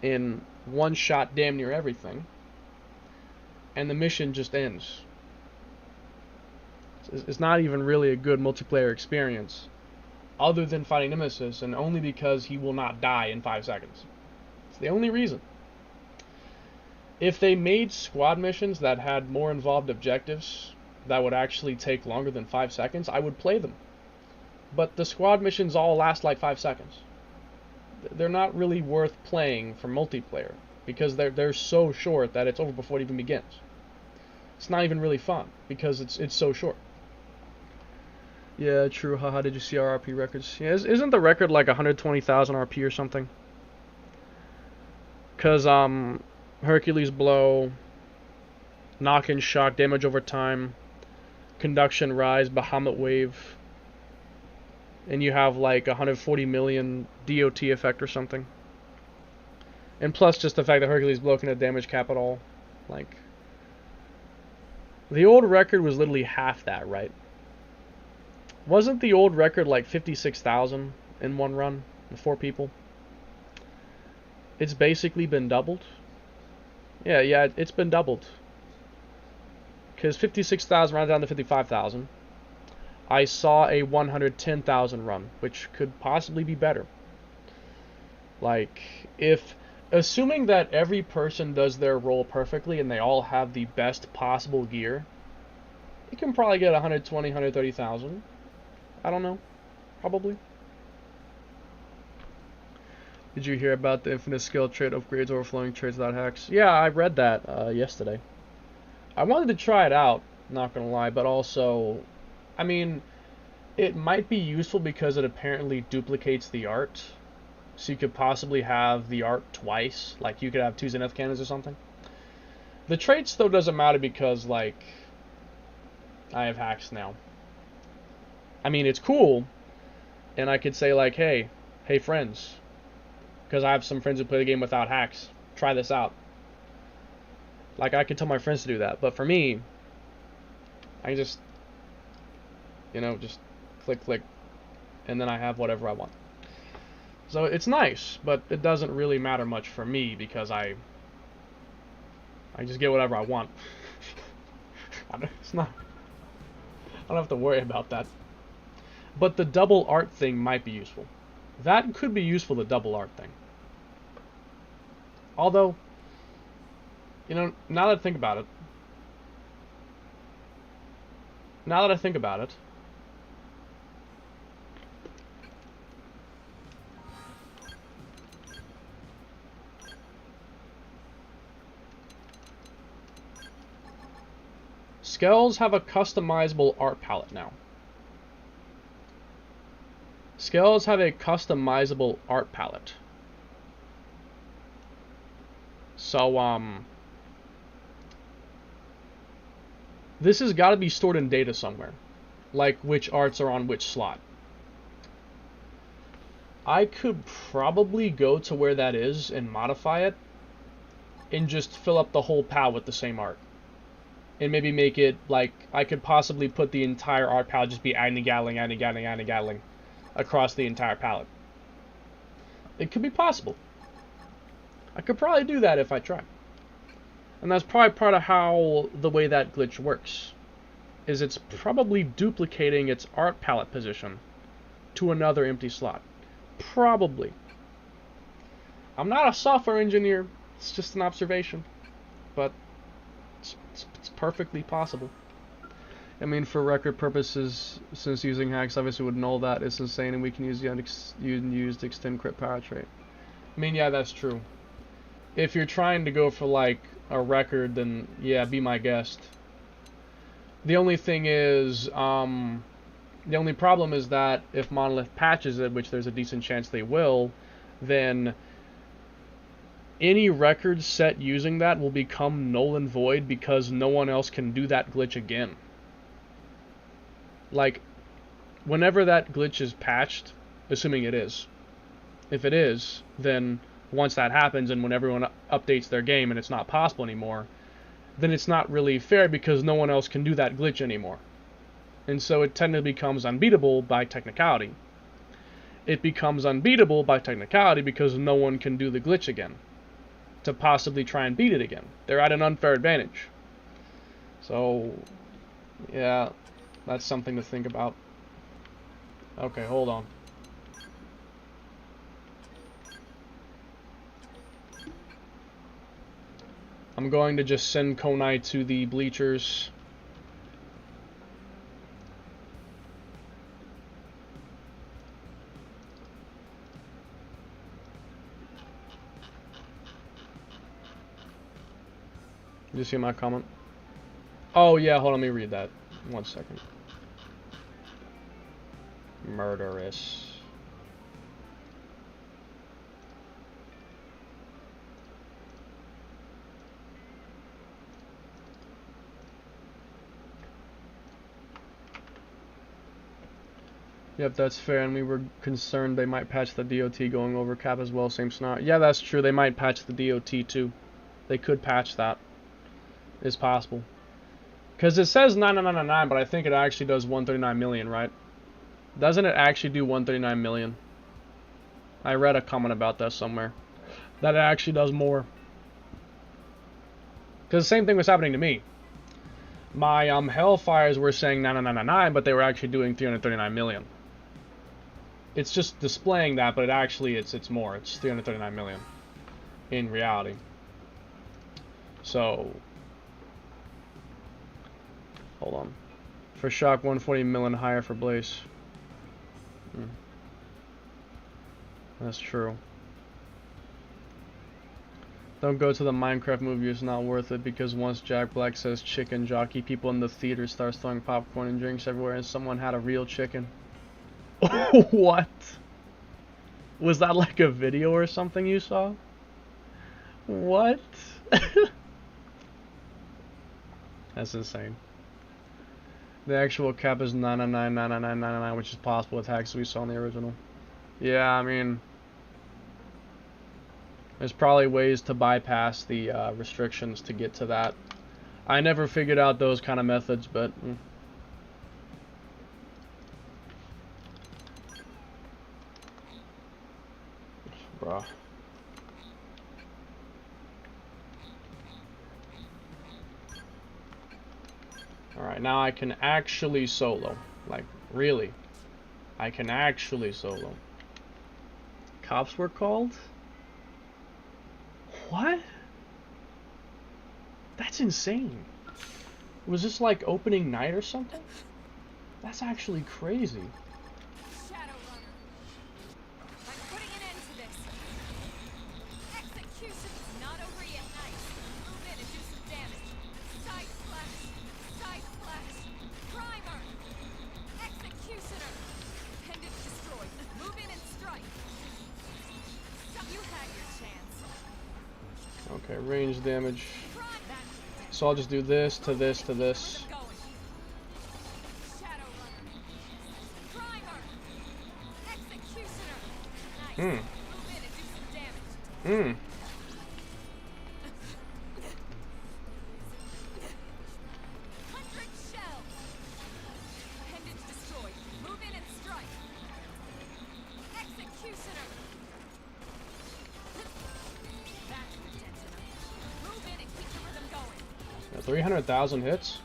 in one shot damn near everything, and the mission just ends. It's not even really a good multiplayer experience, other than fighting Nemesis, and only because he will not die in 5 seconds. It's the only reason. If they made squad missions that had more involved objectives that would actually take longer than 5 seconds, I would play them. but the squad missions all last like 5 seconds. They're not really worth playing for multiplayer because they're so short that it's over before it even begins. It's not even really fun because it's so short. Yeah, true. Haha, did you see our RP records? Yeah, isn't the record like 120,000 RP or something? Cause Hercules blow, knock and shock, damage over time, conduction rise, Bahamut wave, and you have like 140 million DOT effect or something. And plus just the fact that Hercules blow can have damage cap at all. Like, the old record was literally half that, right? Wasn't the old record like 56,000 in one run, 4 people? It's basically been doubled. Yeah, it's been doubled. Because 56,000 rounded down to 55,000. I saw a 110,000 run, which could possibly be better. Like, assuming that every person does their role perfectly and they all have the best possible gear, you can probably get 120, 130,000. I don't know. Probably. Did you hear about the infinite skill trait upgrades overflowing traits without hacks? Yeah, I read that yesterday. I wanted to try it out, not gonna lie, but also, I mean, it might be useful because it apparently duplicates the art. So you could possibly have the art twice, like you could have 2 Zenith cannons or something. The traits, though, doesn't matter because, like, I have hacks now. I mean, it's cool, and I could say, like, hey friends, because I have some friends who play the game without hacks, try this out. Like, I could tell my friends to do that, but for me, I just, just click, and then I have whatever I want. So it's nice, but it doesn't really matter much for me because I just get whatever I want. I don't have to worry about that. But the double art thing might be useful. That could be useful, the double art thing. Although, now that I think about it, Skells have a customizable art palette now. Skells have a customizable art palette. So, this has got to be stored in data somewhere. Like, which arts are on which slot. I could probably go to where that is and modify it. And just fill up the whole palette with the same art. And maybe make it, like, I could possibly put the entire art palette just be Gatling across the entire palette. It could be possible. I could probably do that if I tried. And that's probably part of how the way that glitch works. Is it's probably duplicating its art palette position to another empty slot. Probably. I'm not a software engineer. It's just an observation. But it's perfectly possible. I mean, for record purposes, since using hacks obviously would null that, it's insane, and we can use the unused extend crit power trait. I mean, yeah, that's true. If you're trying to go for, like, a record, then, yeah, be my guest. The only thing is, the only problem is that if Monolith patches it, which there's a decent chance they will, then any record set using that will become null and void because no one else can do that glitch again. Like, whenever that glitch is patched, assuming it is, if it is, then once that happens and when everyone updates their game and it's not possible anymore, then it's not really fair because no one else can do that glitch anymore. And so it technically becomes unbeatable by technicality. It becomes unbeatable by technicality because no one can do the glitch again to possibly try and beat it again. They're at an unfair advantage. So, yeah, that's something to think about. Okay, hold on. I'm going to just send Konai to the bleachers. Did you see my comment? Oh yeah, hold on, let me read that. 1 second. Murderous. Yep, that's fair, and we were concerned they might patch the DOT going over cap as well, same snot. Yeah, that's true, they might patch the DOT too. They could patch that. It's possible. Because it says 9999, but I think it actually does 139 million, right? Doesn't it actually do 139 million? I read a comment about that somewhere. That it actually does more. Because the same thing was happening to me. My Hellfires were saying 9999, but they were actually doing 339 million. It's just displaying that, but it actually it's more. It's 339 million in reality. So hold on. For Shock, 140 million higher for Blaze. That's true. Don't go to the Minecraft movie, it's not worth it, because once Jack Black says chicken jockey, people in the theater start throwing popcorn and drinks everywhere, and someone had a real chicken. What? Was that like a video or something you saw? What? That's insane. The actual cap is 9999999, which is possible with hacks we saw in the original. Yeah, I mean, there's probably ways to bypass the restrictions to get to that. I never figured out those kind of methods, but bruh. Alright, now I can actually solo. Like, really. I can actually solo. Cops were called? What? That's insane. Was this like opening night or something? That's actually crazy. Okay, range damage. So I'll just do this to this to this. Yeah, 300,000 hits.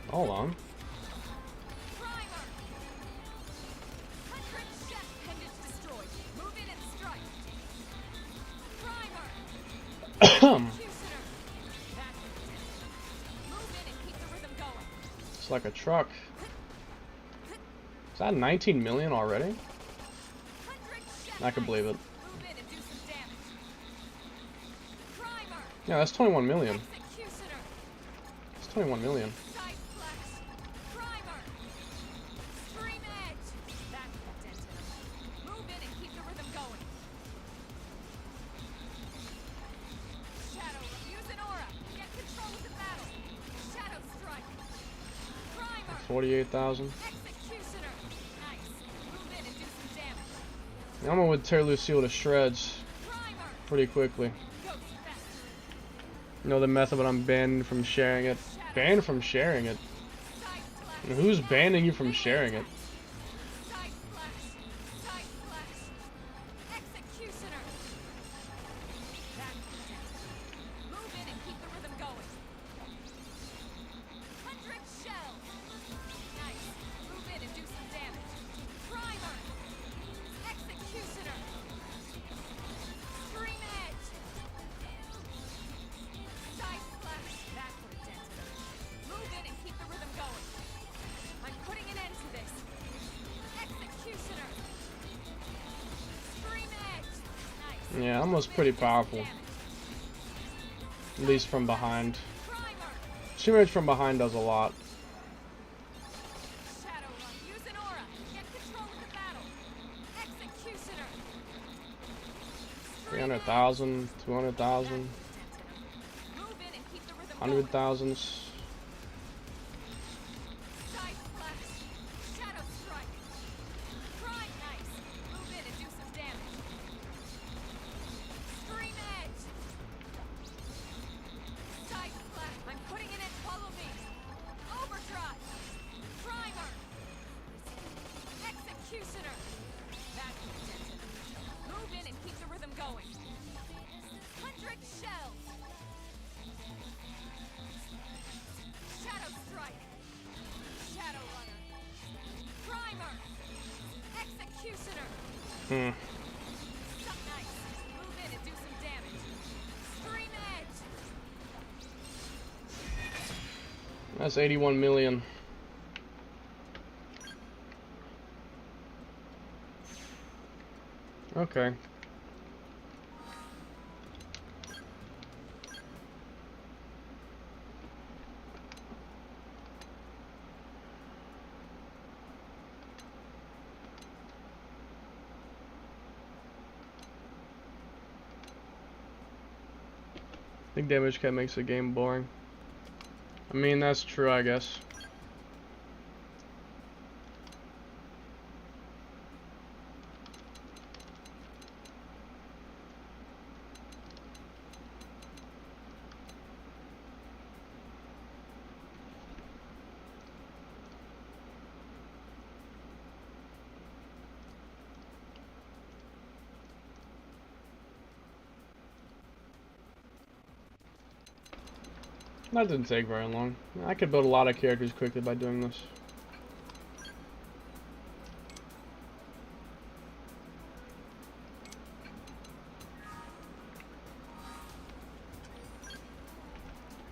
Hold on. It's like a truck. Is that 19 million already? I can believe it. Yeah, that's 21 million. It's 21 million. $48,000. Yama would tear Lucille to shreds pretty quickly. You know the method, but I'm banned from sharing it. Banned from sharing it? Who's banning you from sharing it? Yeah, almost pretty powerful. At least from behind. Damage from behind does a lot. 300,000, 200,000, 100,000. That's 81 million. Okay. I think damage cap makes the game boring. I mean, that's true, I guess. That didn't take very long. I could build a lot of characters quickly by doing this.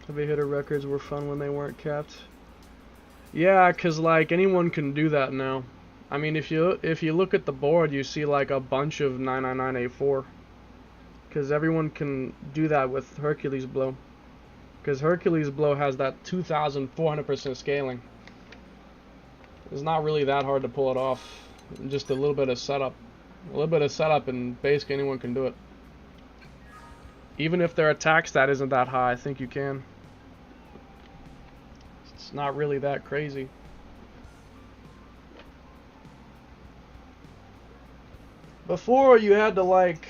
Heavy hitter records were fun when they weren't capped. Yeah, cause like anyone can do that now. I mean, if you look at the board, you see like a bunch of 999A4. Cause everyone can do that with Hercules Blow. Because Hercules Blow has that 2,400% scaling. It's not really that hard to pull it off. Just a little bit of setup. A little bit of setup and basically anyone can do it. Even if their attack stat isn't that high, I think you can. It's not really that crazy. Before, you had to like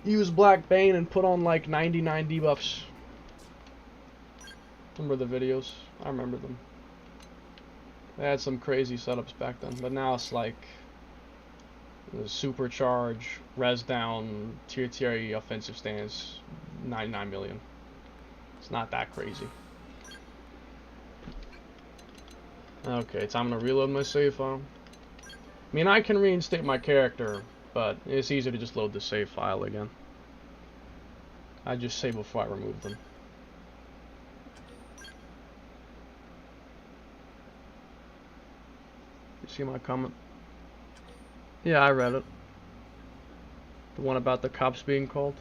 use Black Bane and put on like 99 debuffs. Remember the videos? I remember them. They had some crazy setups back then, but now it's like supercharge, res down, tier offensive stance, 99 million. It's not that crazy. Okay, time to reload my save file. I mean, I can reinstate my character, but it's easier to just load the save file again. I just save before I remove them. See my comment? Yeah, I read it. The one about the cops being called.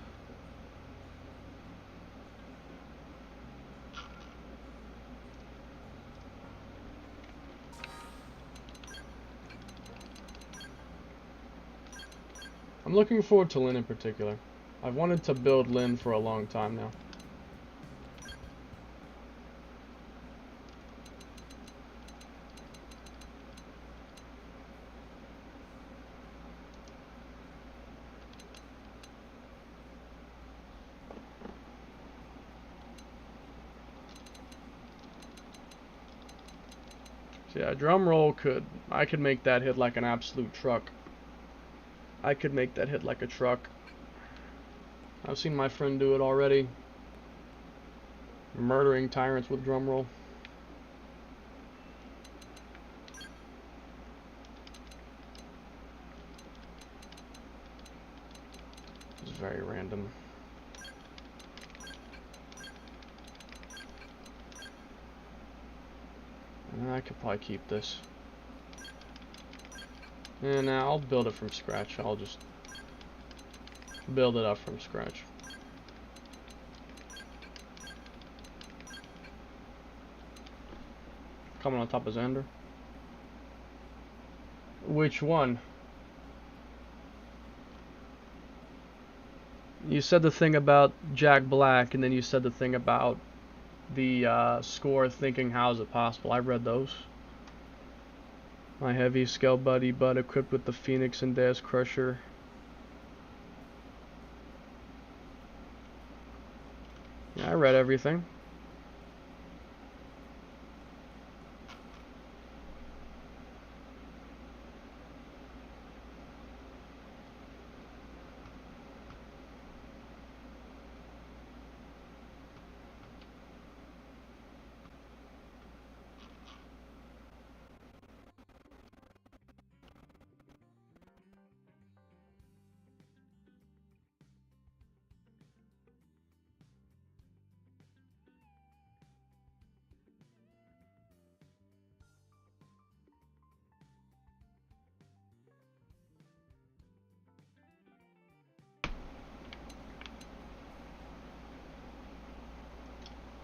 I'm looking forward to Lynn in particular. I've wanted to build Lynn for a long time now. So yeah, drum roll I could make that hit like an absolute truck. I could make that hit like a truck. I've seen my friend do it already. Murdering tyrants with drum roll. It's very random. I could probably keep this. And now I'll build it from scratch. I'll just build it up from scratch. Coming on top of Xander. Which one? You said the thing about Jack Black, and then you said the thing about the score thinking, how is it possible? I read those. My heavy scale buddy, but equipped with the Phoenix and Death Crusher. Yeah, I read everything.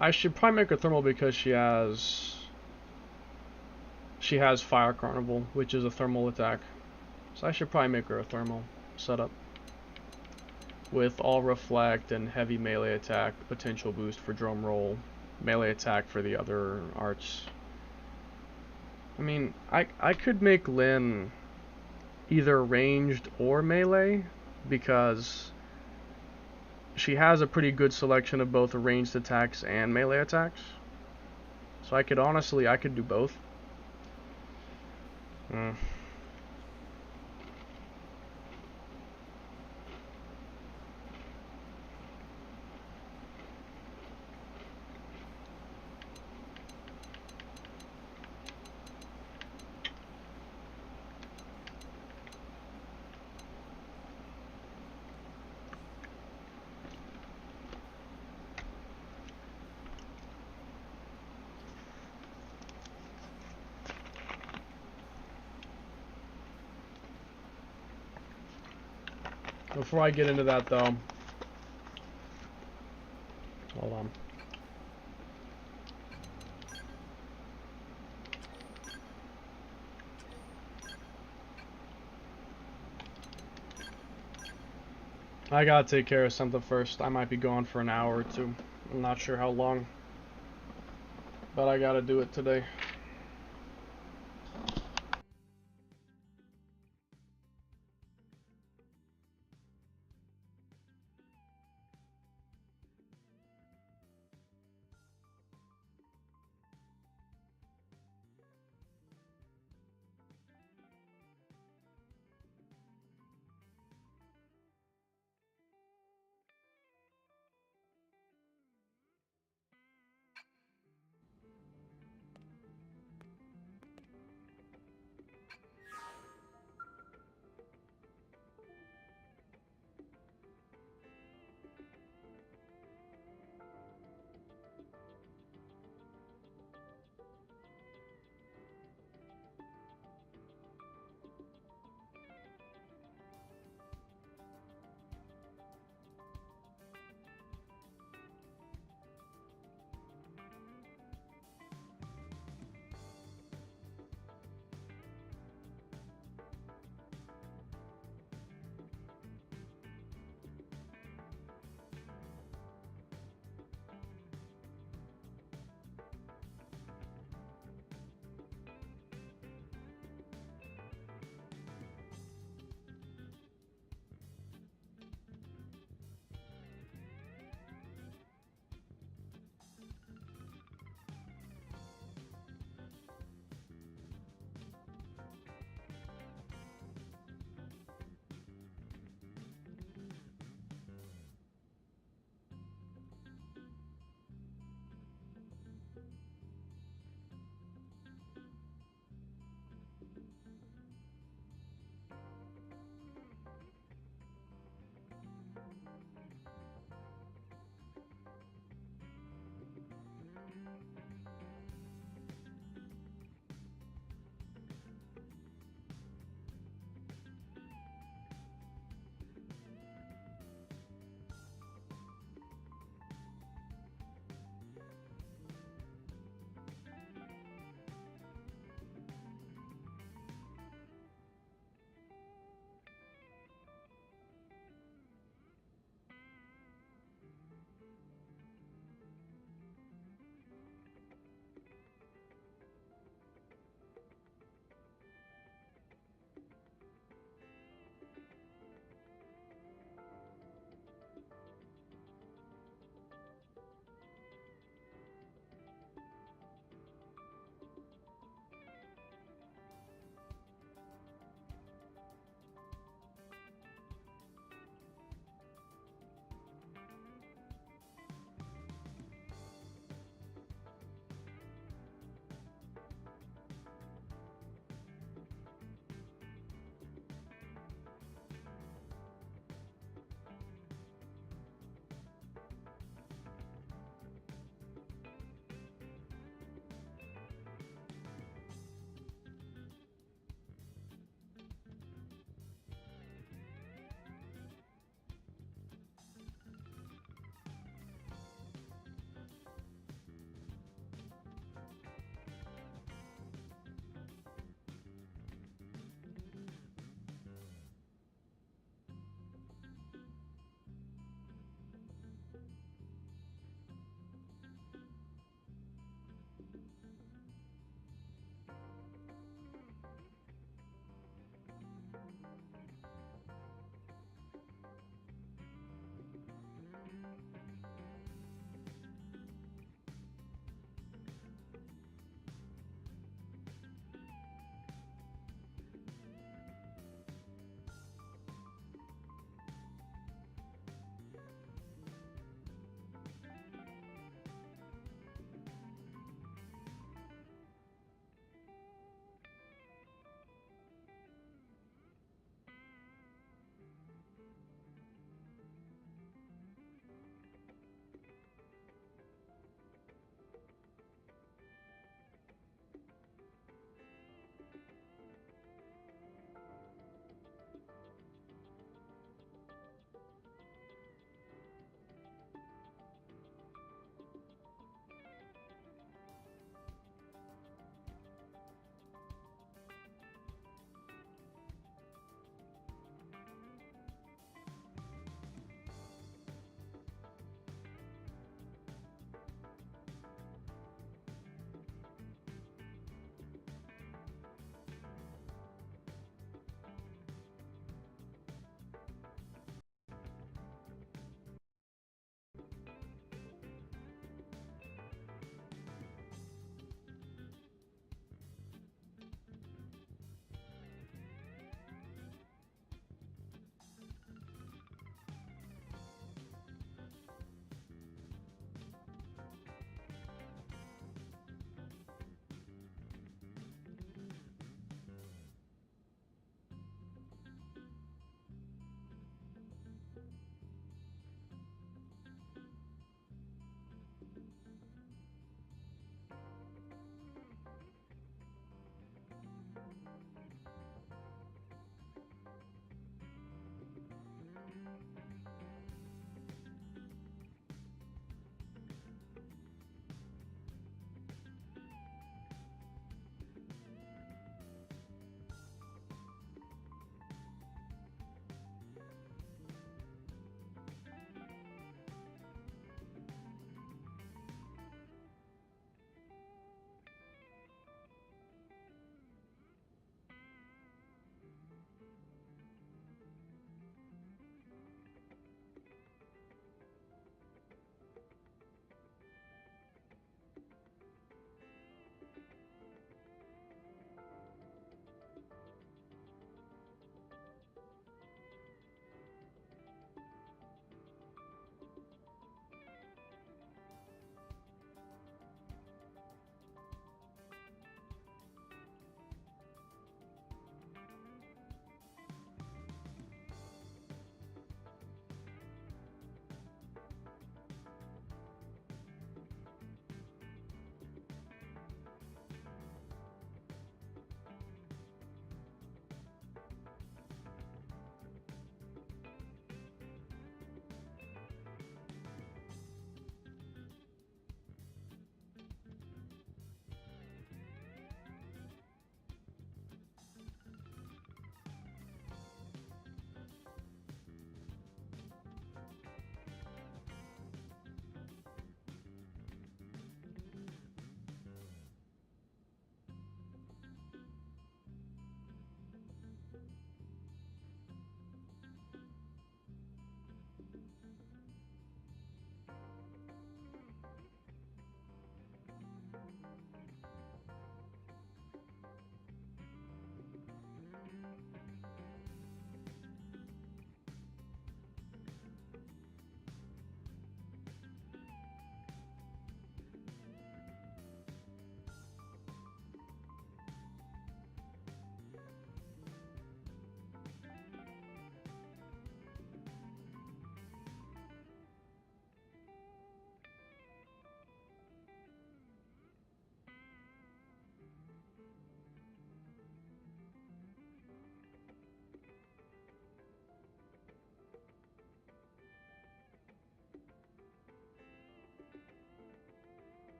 I should probably make her thermal because she has Fire Carnival, which is a thermal attack. So I should probably make her a thermal setup with all reflect and heavy melee attack, potential boost for drum roll, melee attack for the other arts. I mean, I could make Lyn either ranged or melee because she has a pretty good selection of both ranged attacks and melee attacks. So I could do both. Before I get into that though, hold on. I gotta take care of something first. I might be gone for an hour or two. I'm not sure how long, but I gotta do it today.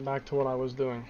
back to what I was doing.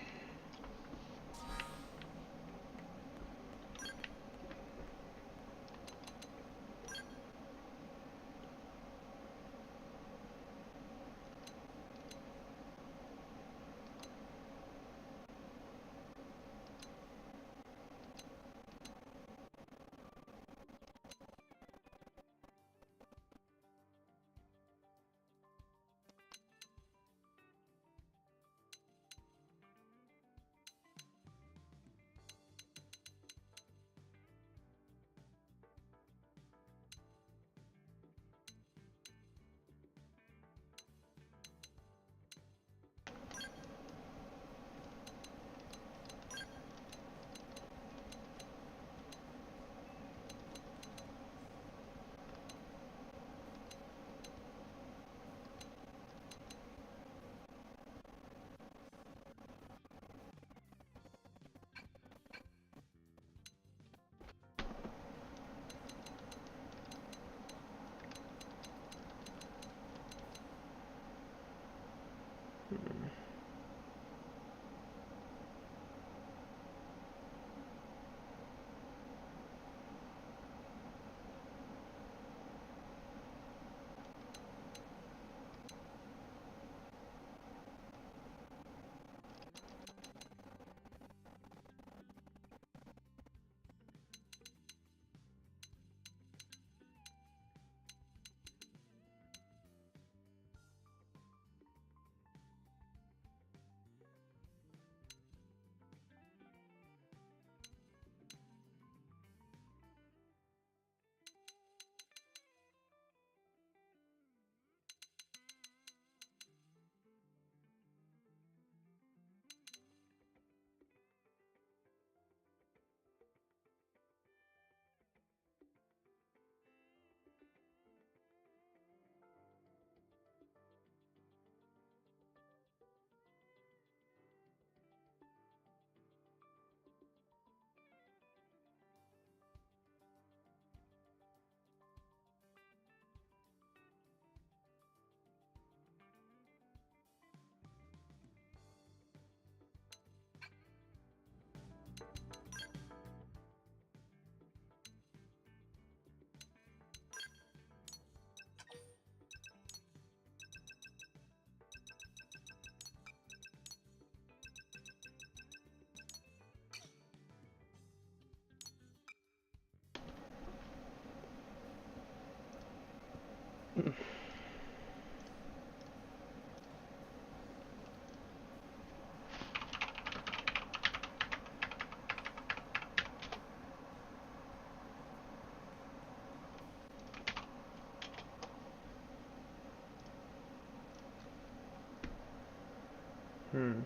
Hmm.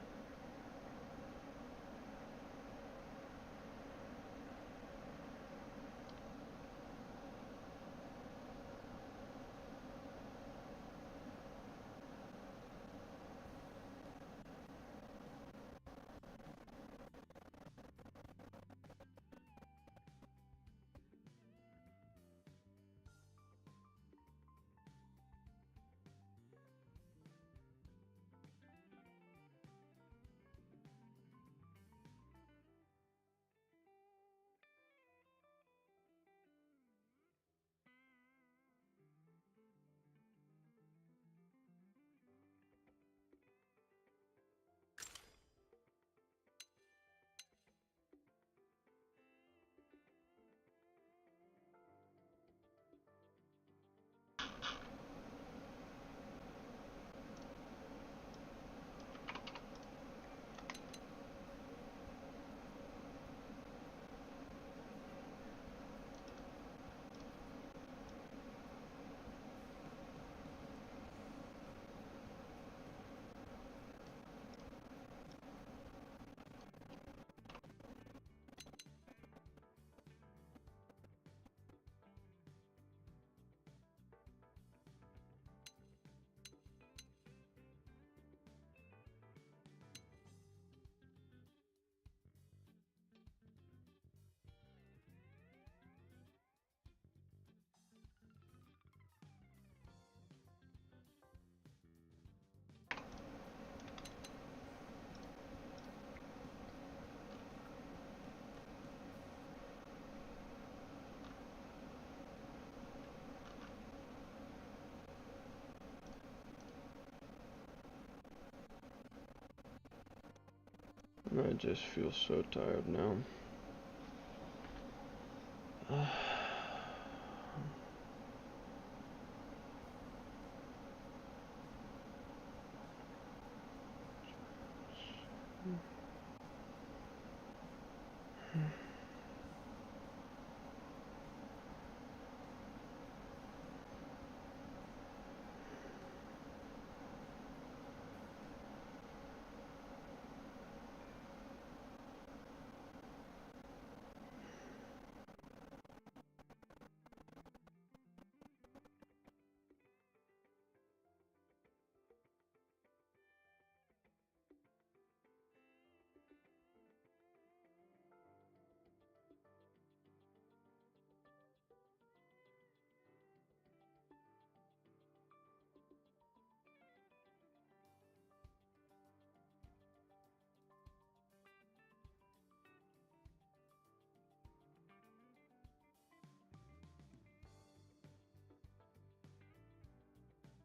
I just feel so tired now.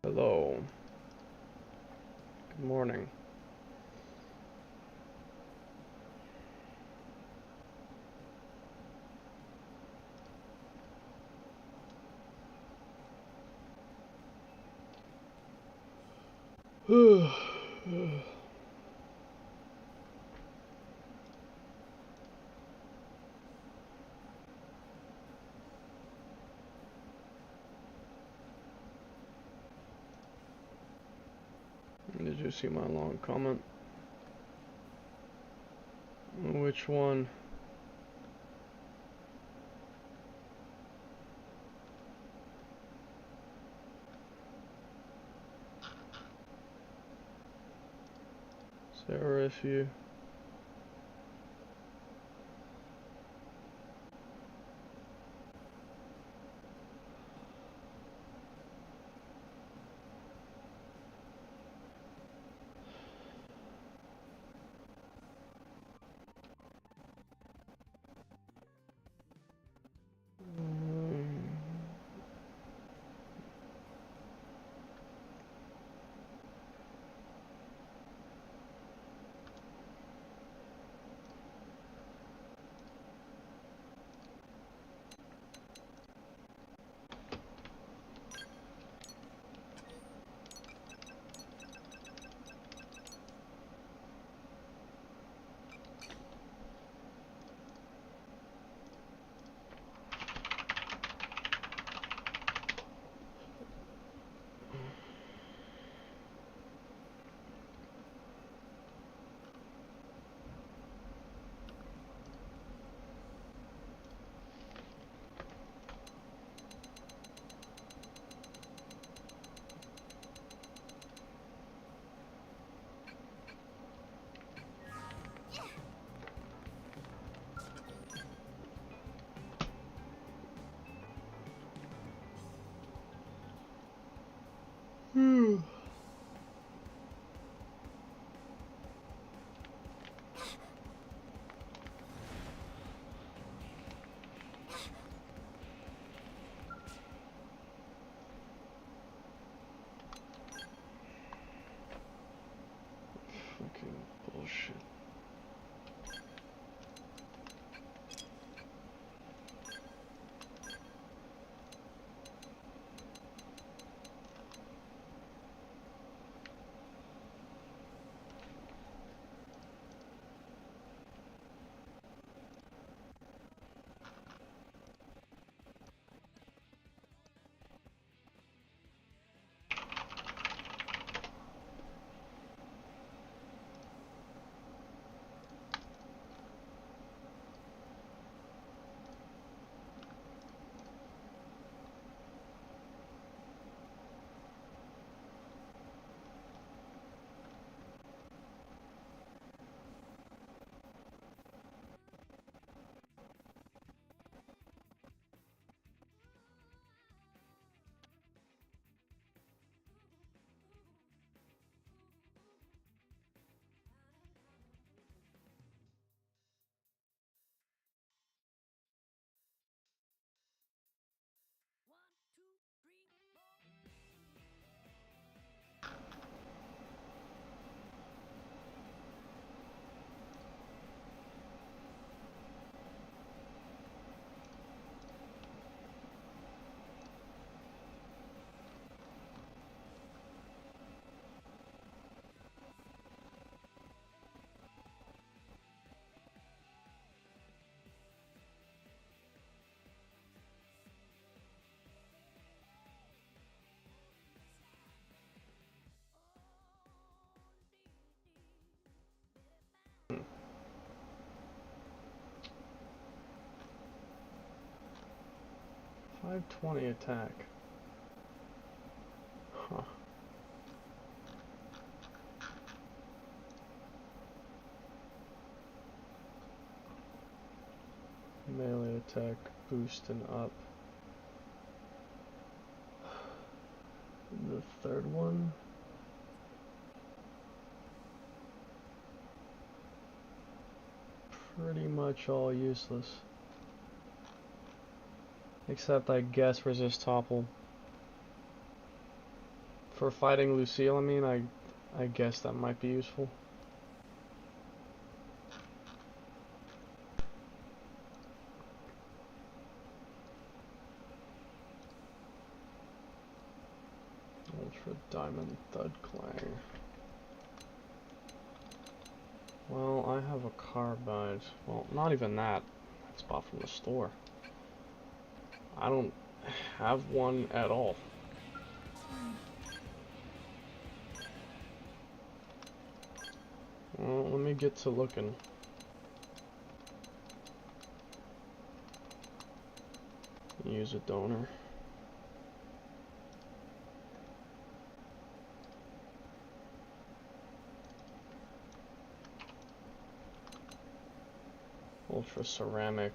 Hello. Good morning. Did you see my long comment? Which one? Sarah, if you... 520 attack. Huh. Melee attack boosting up. The third one. Pretty much all useless. Except I guess resist topple. For fighting Lucille, I mean, I guess that might be useful. Ultra Diamond Thud Clang. Well, I have a carbide. Well, not even that. That's bought from the store. I don't have one at all. Well, let me get to looking. Use a donor. Ultra ceramic.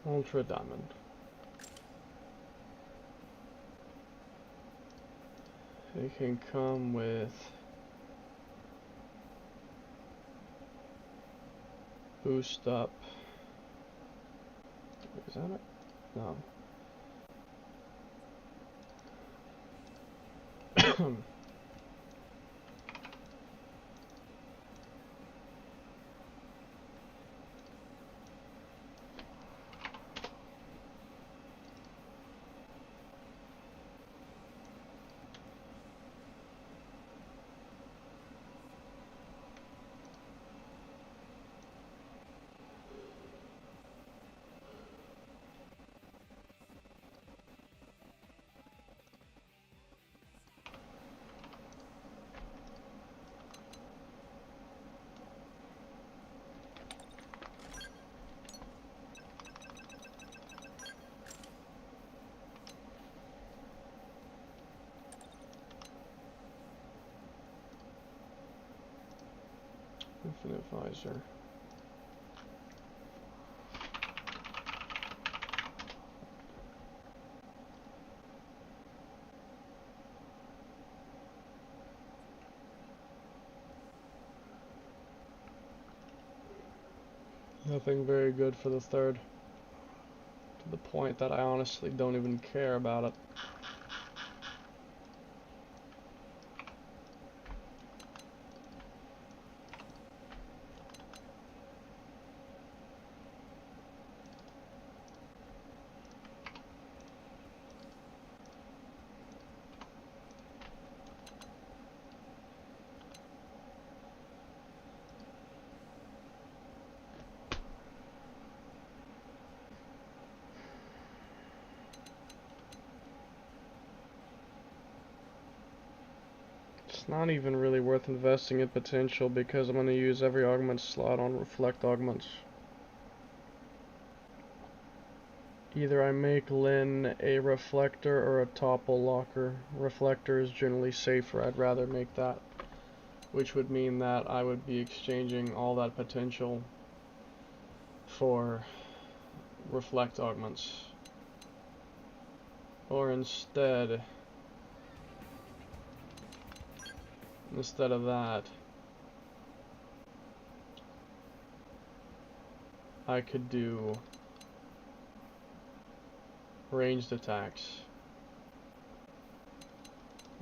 Ultra diamond. It can come with boost up. Is that it? No. Infinite visor. Nothing very good for the third. To the point that I honestly don't even care about it. It's not even really worth investing in potential because I'm going to use every augment slot on reflect augments. Either I make Lynn a reflector or a topple locker. Reflector is generally safer, I'd rather make that. Which would mean that I would be exchanging all that potential for reflect augments. Or instead of that, I could do ranged attacks.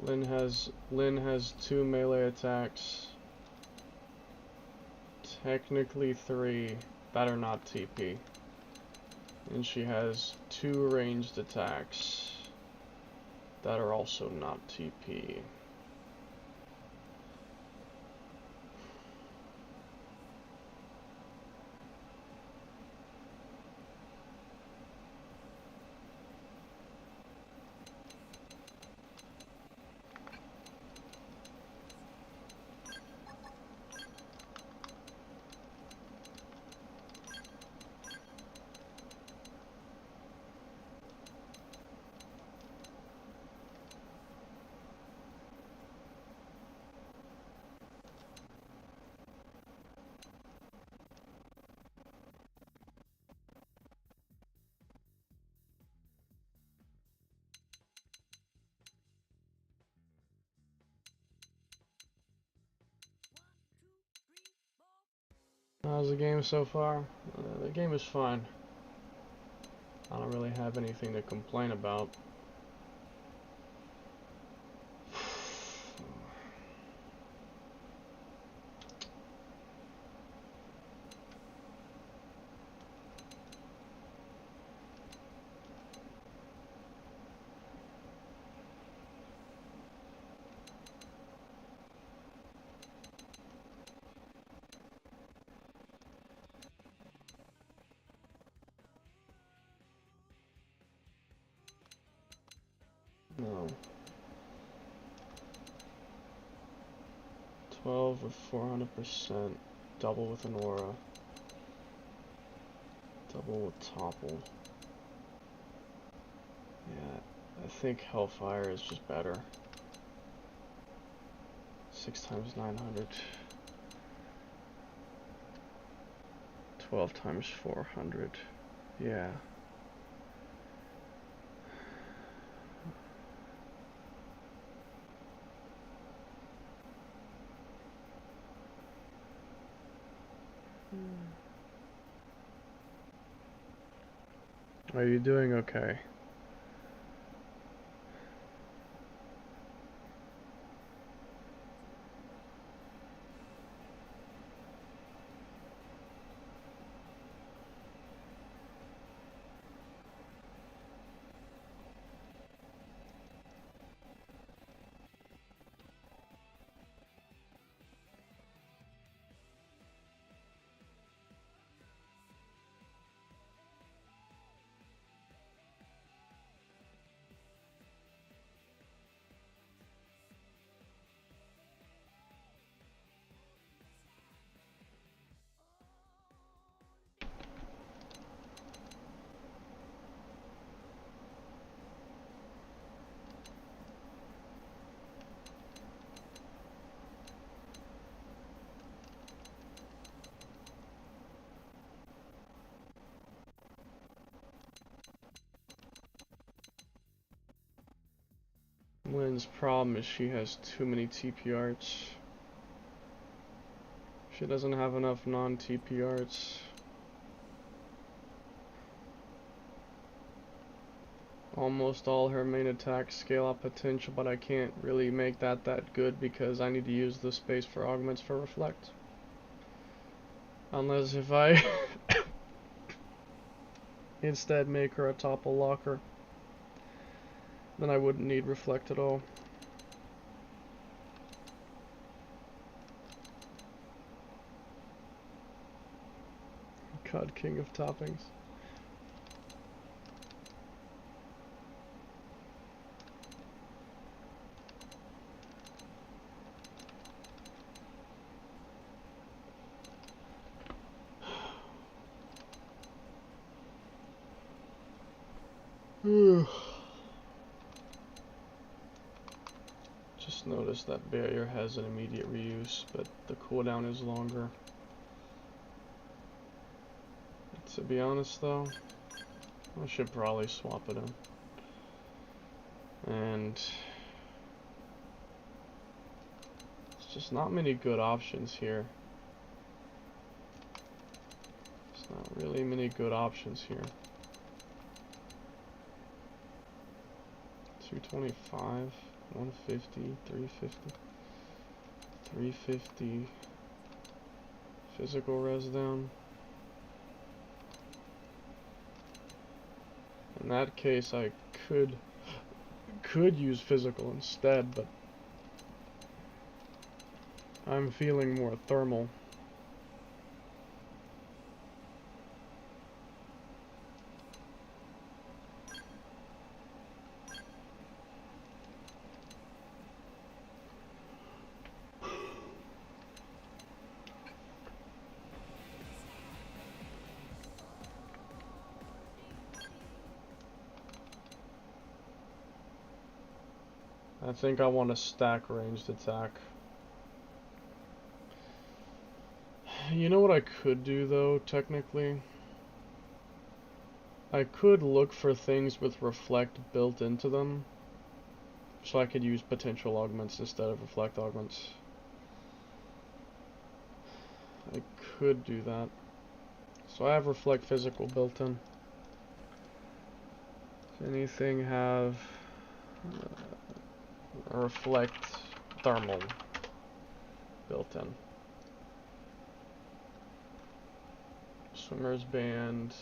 Lynn has 2 melee attacks. Technically 3 that are not TP. And she has 2 ranged attacks that are also not TP. How's the game so far? The game is fine. I don't really have anything to complain about. No. 12 with 400%. Double with an aura. Double with topple. Yeah, I think Hellfire is just better. 6 times 900. 12 times 400. Yeah. Are you doing okay? Lynn's problem is she has too many TP arts. She doesn't have enough non-TP arts. Almost all her main attacks scale up potential, but I can't really make that good because I need to use the space for augments for reflect. Unless if I instead make her a topple locker, then I wouldn't need reflect at all. God, king of toppings. Just noticed that barrier has an immediate reuse, but the cooldown is longer. To be honest though, I should probably swap it in. And it's just not many good options here. It's not really many good options here. 225, 150, 350, 350, physical res down. In that case, I could use physical instead, but I'm feeling more thermal. I think I want to stack ranged attack. You know what I could do though, technically? I could look for things with reflect built into them, so I could use potential augments instead of reflect augments. I could do that. So I have reflect physical built in. Does anything have reflect thermal built in? Swimmer's band,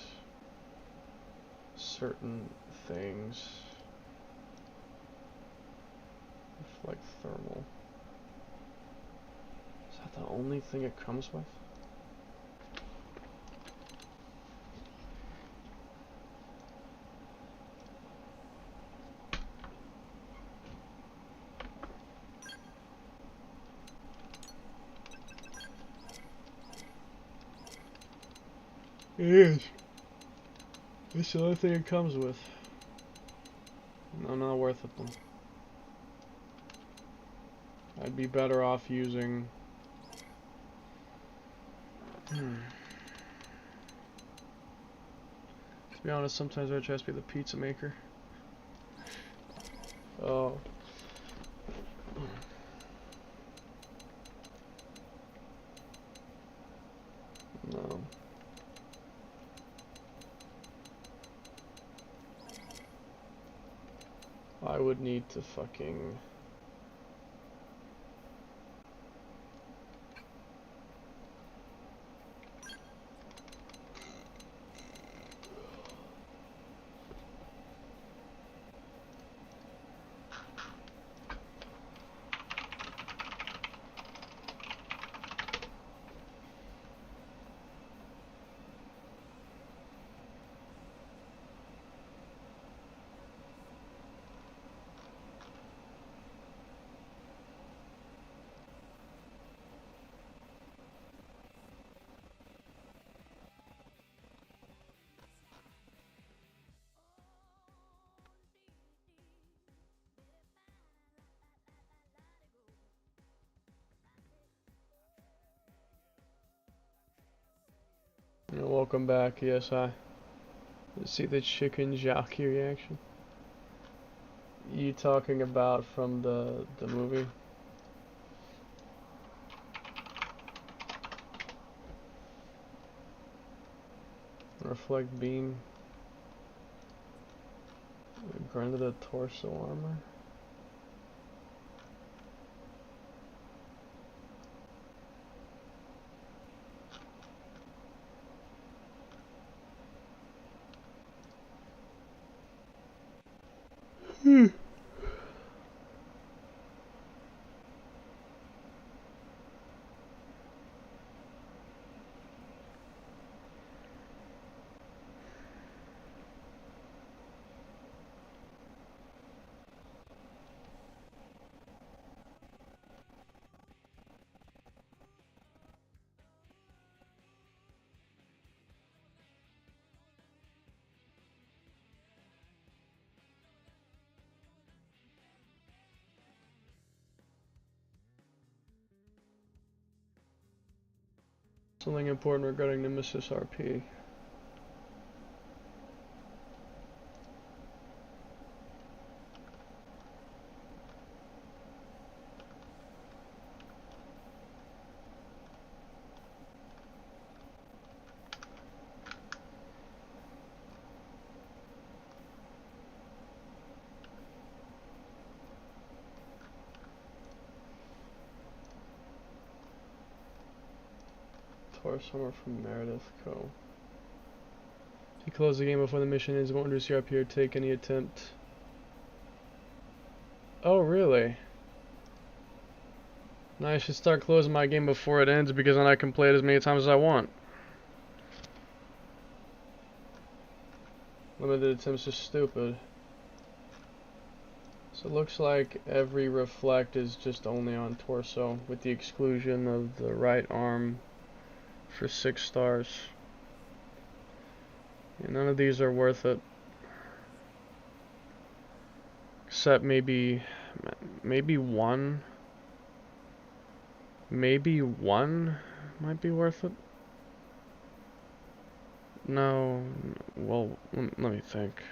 certain things. Reflect thermal. Is that the only thing it comes with? It is. It's the only thing it comes with. No, not worth it then. I'd be better off using... To be honest, sometimes I try to be the pizza maker. Oh. No. I would need to fucking... Welcome back, yes, I see the chicken jockey reaction. You talking about from the movie? Reflect beam. Granted a torso armor. Something important regarding Nemesis RP. Somewhere from Meredith Co. If you close the game before the mission ends, it won't reduce your RP or take any attempt. Oh, really? Now I should start closing my game before it ends because then I can play it as many times as I want. Limited attempts are stupid. So it looks like every reflect is just only on torso, with the exclusion of the right arm for 6 stars. Yeah, none of these are worth it. Except maybe one. Maybe one might be worth it. No, well, let me think.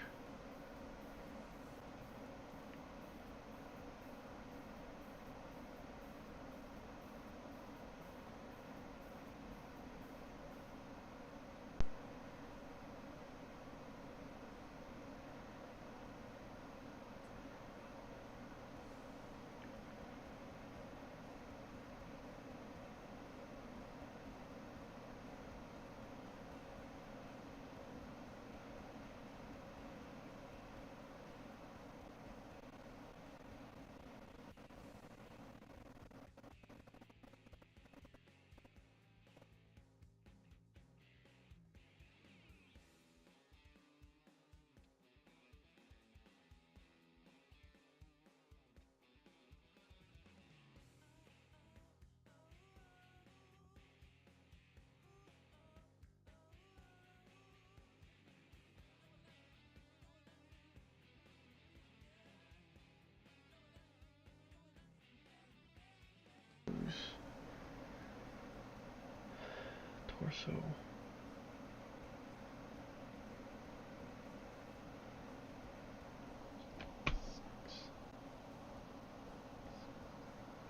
Torso.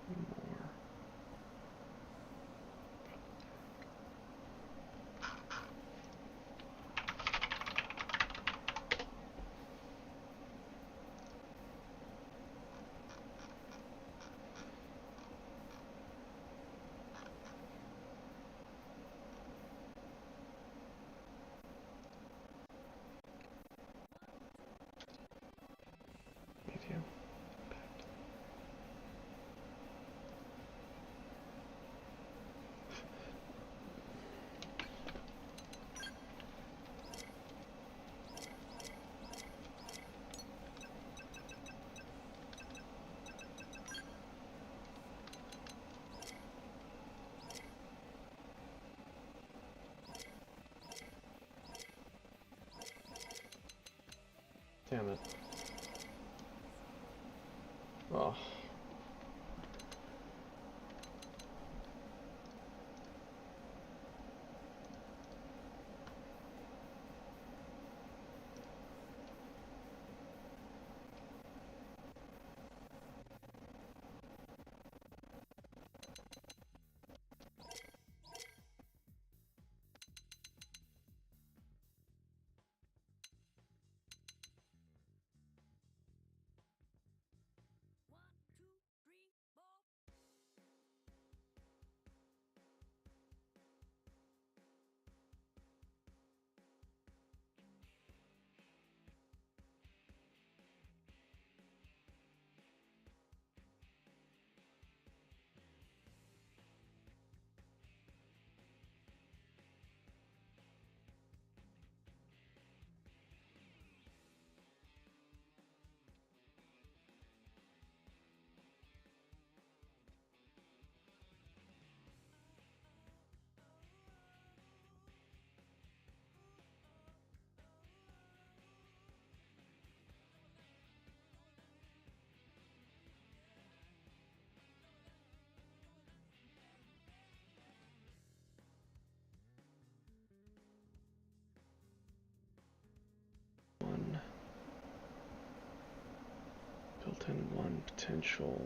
More. Medium. Damn it. Oh. One. Built-in one potential.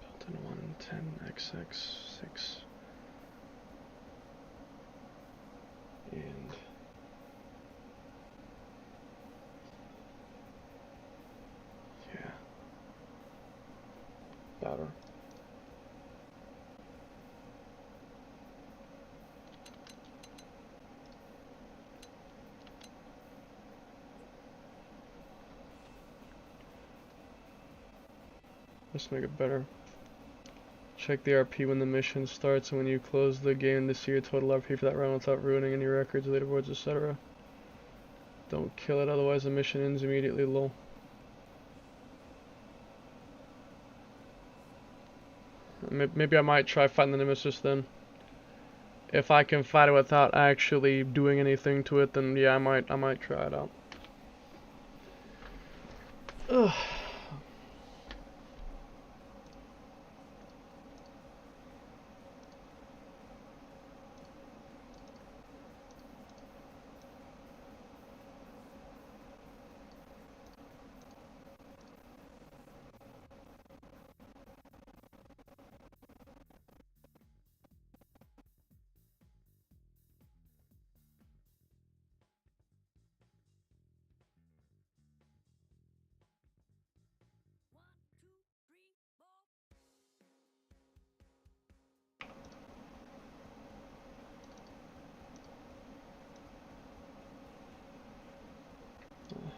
Built-in 110XX6. And yeah, better. Let's make it better. Check the RP when the mission starts and when you close the game to see your total RP for that round without ruining any records, leaderboards, etc. Don't kill it, otherwise the mission ends immediately, lol. Maybe I might try fighting the Nemesis then. If I can fight it without actually doing anything to it, then yeah, I might try it out. Ugh.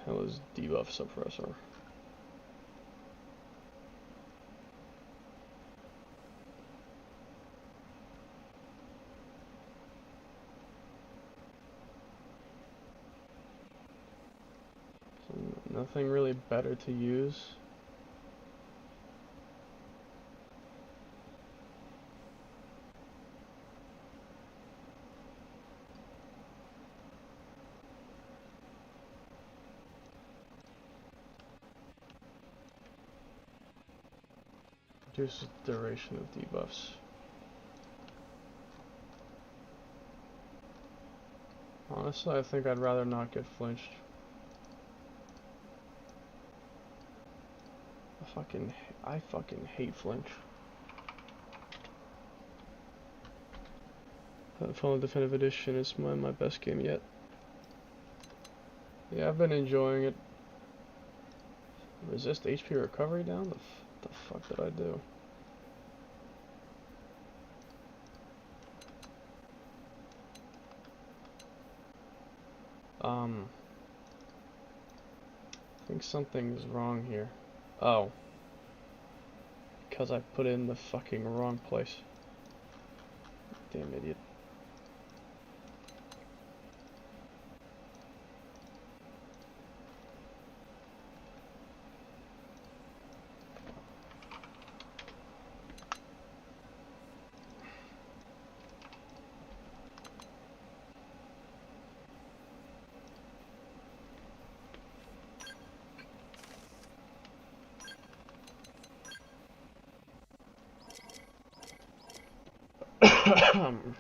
Hell is debuff suppressor? So nothing really better to use. Reduces duration of debuffs. Honestly, I think I'd rather not get flinched. I fucking hate flinch. Titanfall Definitive Edition is my best game yet. Yeah, I've been enjoying it. Resist HP recovery down? The fuck did I do? I think something's wrong here. Oh. Because I put it in the fucking wrong place. Damn idiot. I'm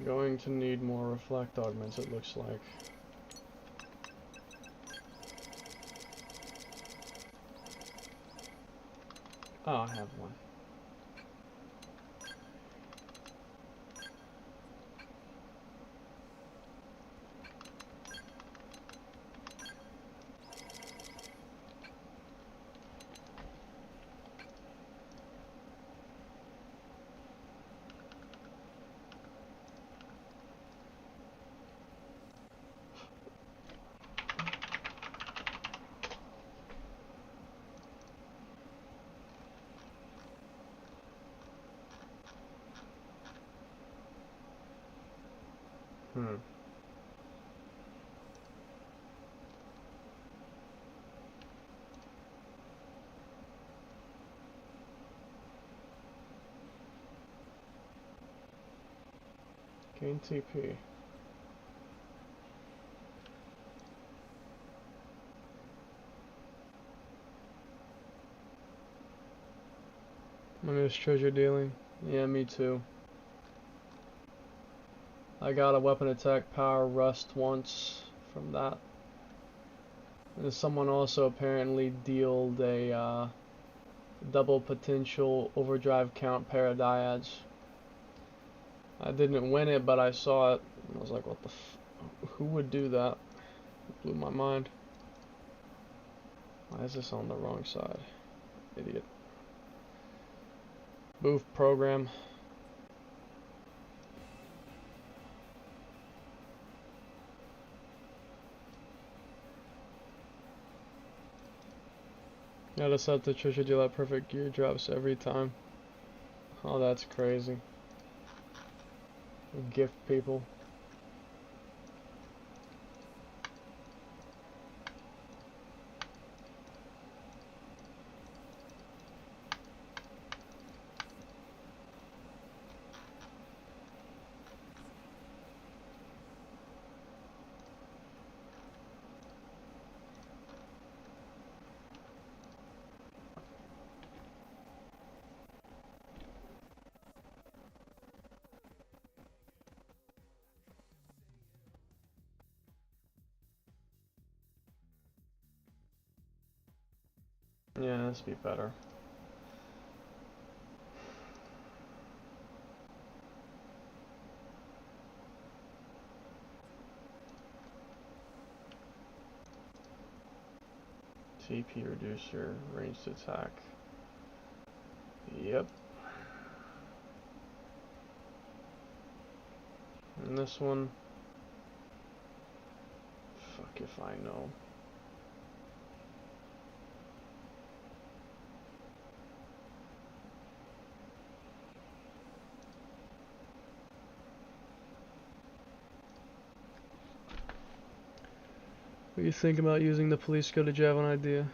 going to need more reflect augments, it looks like. Oh, I have one. Gain TP. I miss treasure dealing. Yeah, me too. I got a weapon attack power rust once from that. And someone also apparently dealed a double potential overdrive count paradyads. I didn't win it, but I saw it. And I was like, what the who would do that? It blew my mind. Why is this on the wrong side? Idiot. Move program. Gotta set the treasure deal at perfect gear drops every time. Oh, that's crazy. Gift people. Yeah, this be better. TP reducer, ranged attack. Yep. And this one, fuck if I know. What do you think about using the police code? Did you have an idea?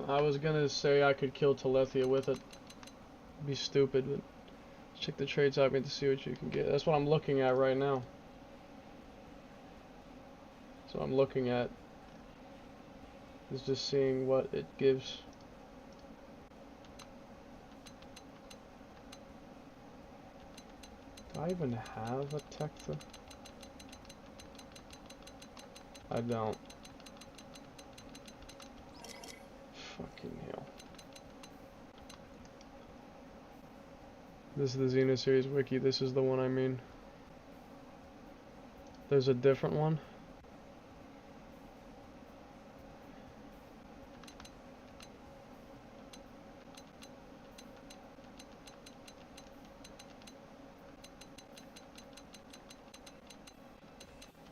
I was gonna say I could kill Telethia with it. It'd be stupid, but check the trades out to see what you can get. That's what I'm looking at right now. So I'm looking at is just seeing what it gives. Do I even have a Tecta? I don't. Fucking hell. This is the Xeno series wiki. This is the one I mean. There's a different one.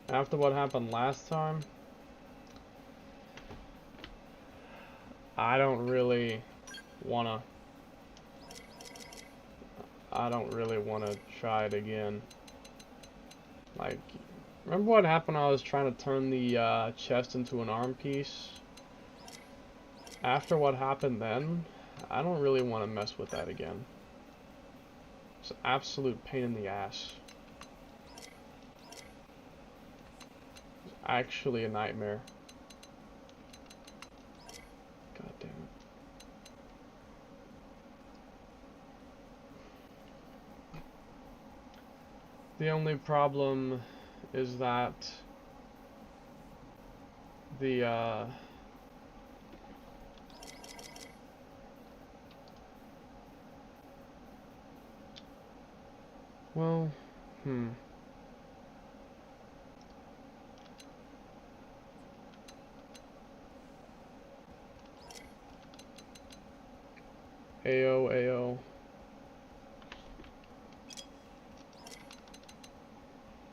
After what happened last time, I don't really wanna try it again. Like, remember what happened when I was trying to turn the chest into an arm piece? After what happened then, I don't really want to mess with that again. It's an absolute pain in the ass. It's actually a nightmare. God damn it. The only problem is that the well, AO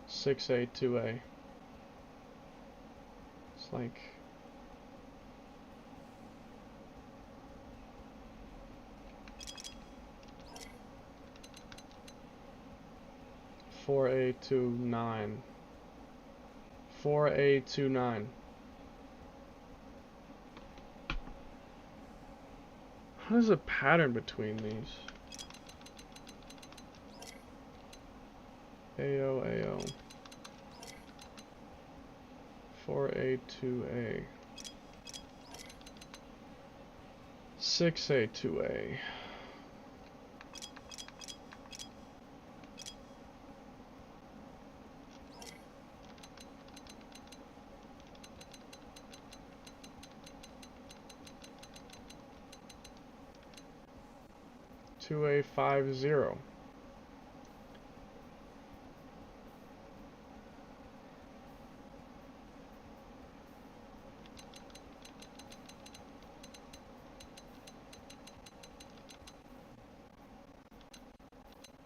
6A 2A. It's like 4A29. 4A29. What is the pattern between these? AO 4A2A 6A2A. To a 50.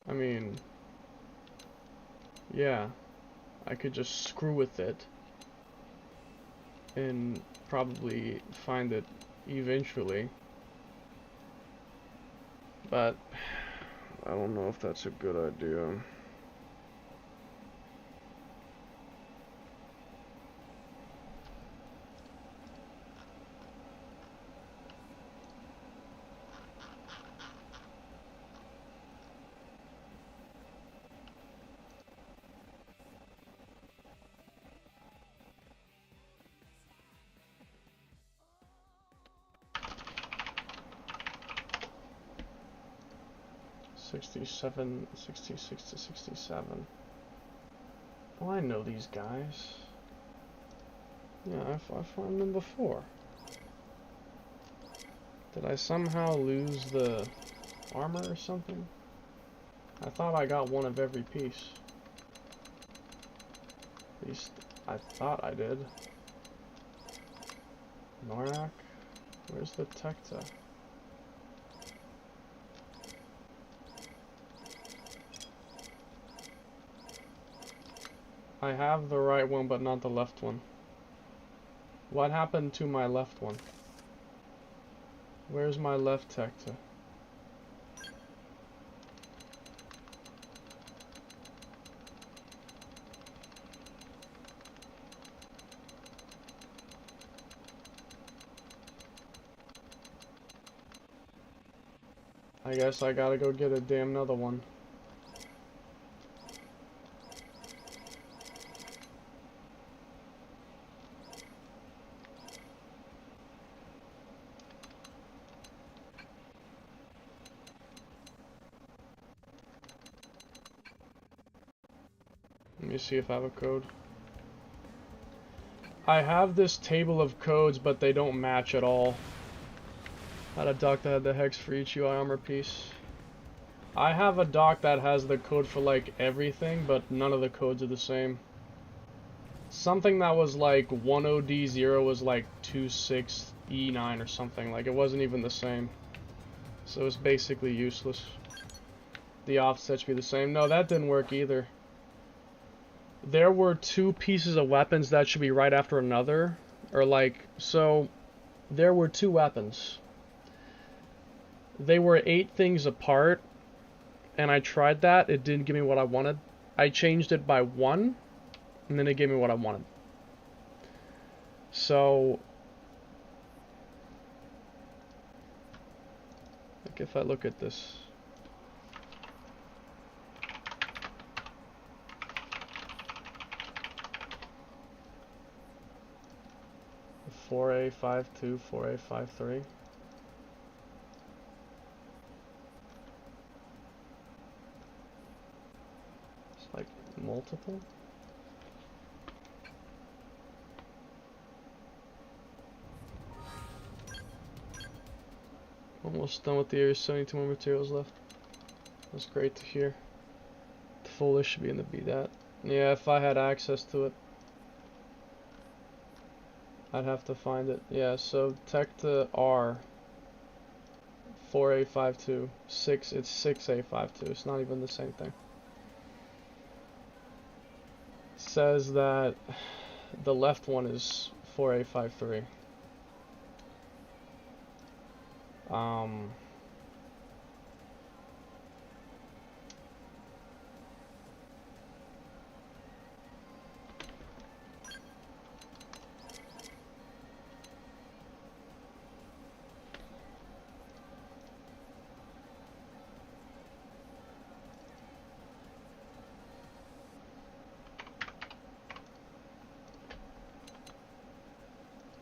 I mean, yeah, I could just screw with it and probably find it eventually. But I don't know if that's a good idea. '67, 66 to 67. Oh, I know these guys. Yeah, I farmed them before. Did I somehow lose the armor or something? I thought I got one of every piece. At least I thought I did. Norak? Where's the Tecta? I have the right one, but not the left one. What happened to my left one? Where's my left Tecta? I guess I gotta go get a damn another one. me see if I have a code. I have this table of codes, but they don't match at all. I had a doc that had the hex for each UI armor piece. I have a doc that has the code for like everything, but none of the codes are the same. Something that was like 10D0 was like 26E9 or something. Like it wasn't even the same. So it's basically useless. The offset should be the same. No, that didn't work either. There were two pieces of weapons that should be right after another. Or like, so there were two weapons. They were 8 things apart. And I tried that. It didn't give me what I wanted. I changed it by 1. And then it gave me what I wanted. So, like if I look at this. 4A52, 4A53. It's like multiple. Almost done with the area, 72 more materials left. That's great to hear. The full list should be in the BDAT. Yeah, if I had access to it, I'd have to find it. Yeah, so tech to R, 4A52, 6, it's 6A52. It's not even the same thing. It says that the left one is 4A53.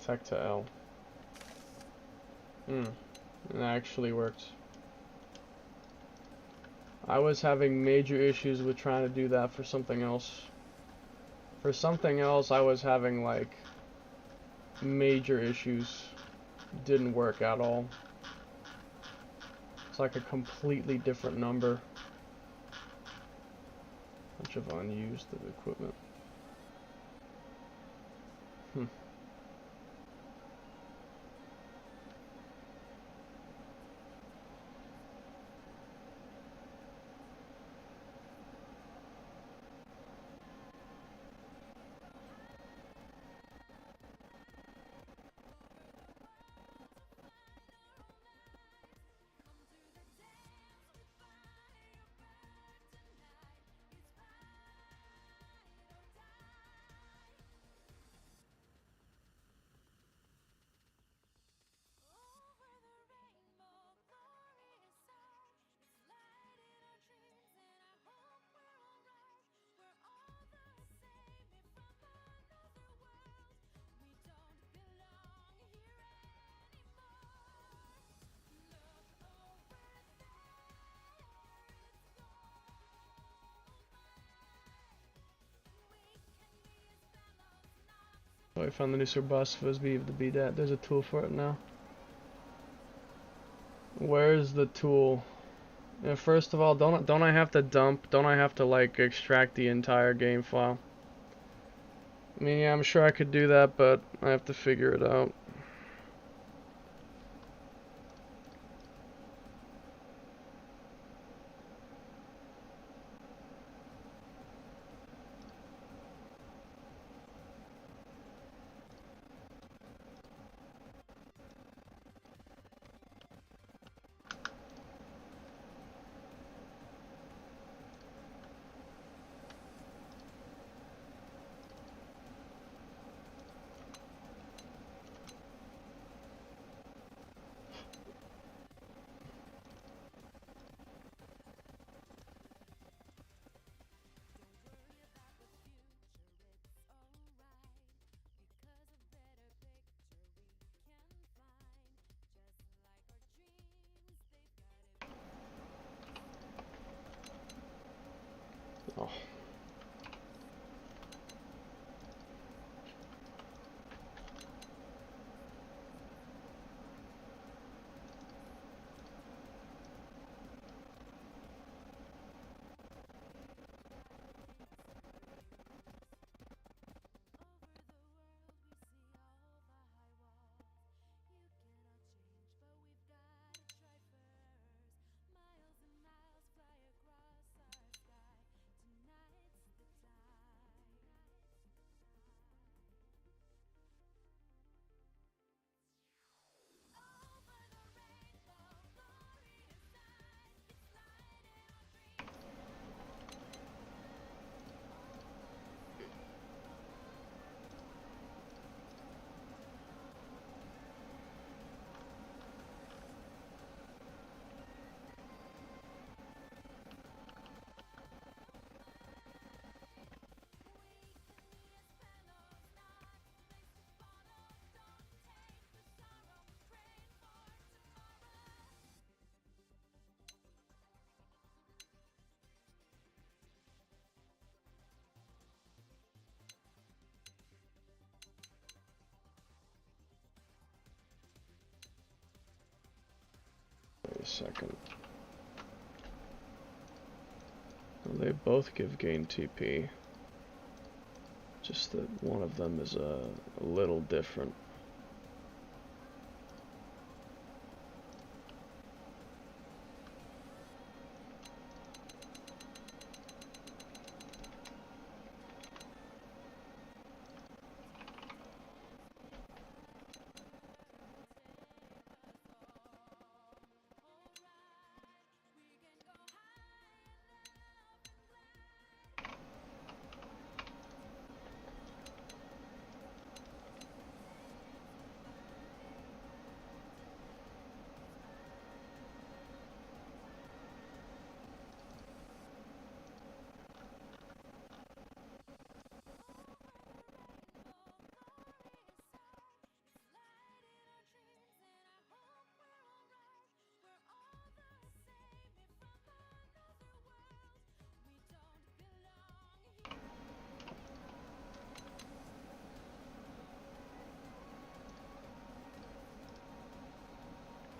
Tech to L. It actually worked. I was having major issues with trying to do that for something else. For something else, I was having like major issues. Didn't work at all. It's like a completely different number. Bunch of unused equipment. Oh, I found the new bus for the BDAT. There's a tool for it now. Where's the tool? Yeah, first of all, don't I have to dump? Don't I have to like extract the entire game file? I mean, yeah, I'm sure I could do that, but I have to figure it out. Wait a second. Well, they both give gain TP. Just that one of them is a little different.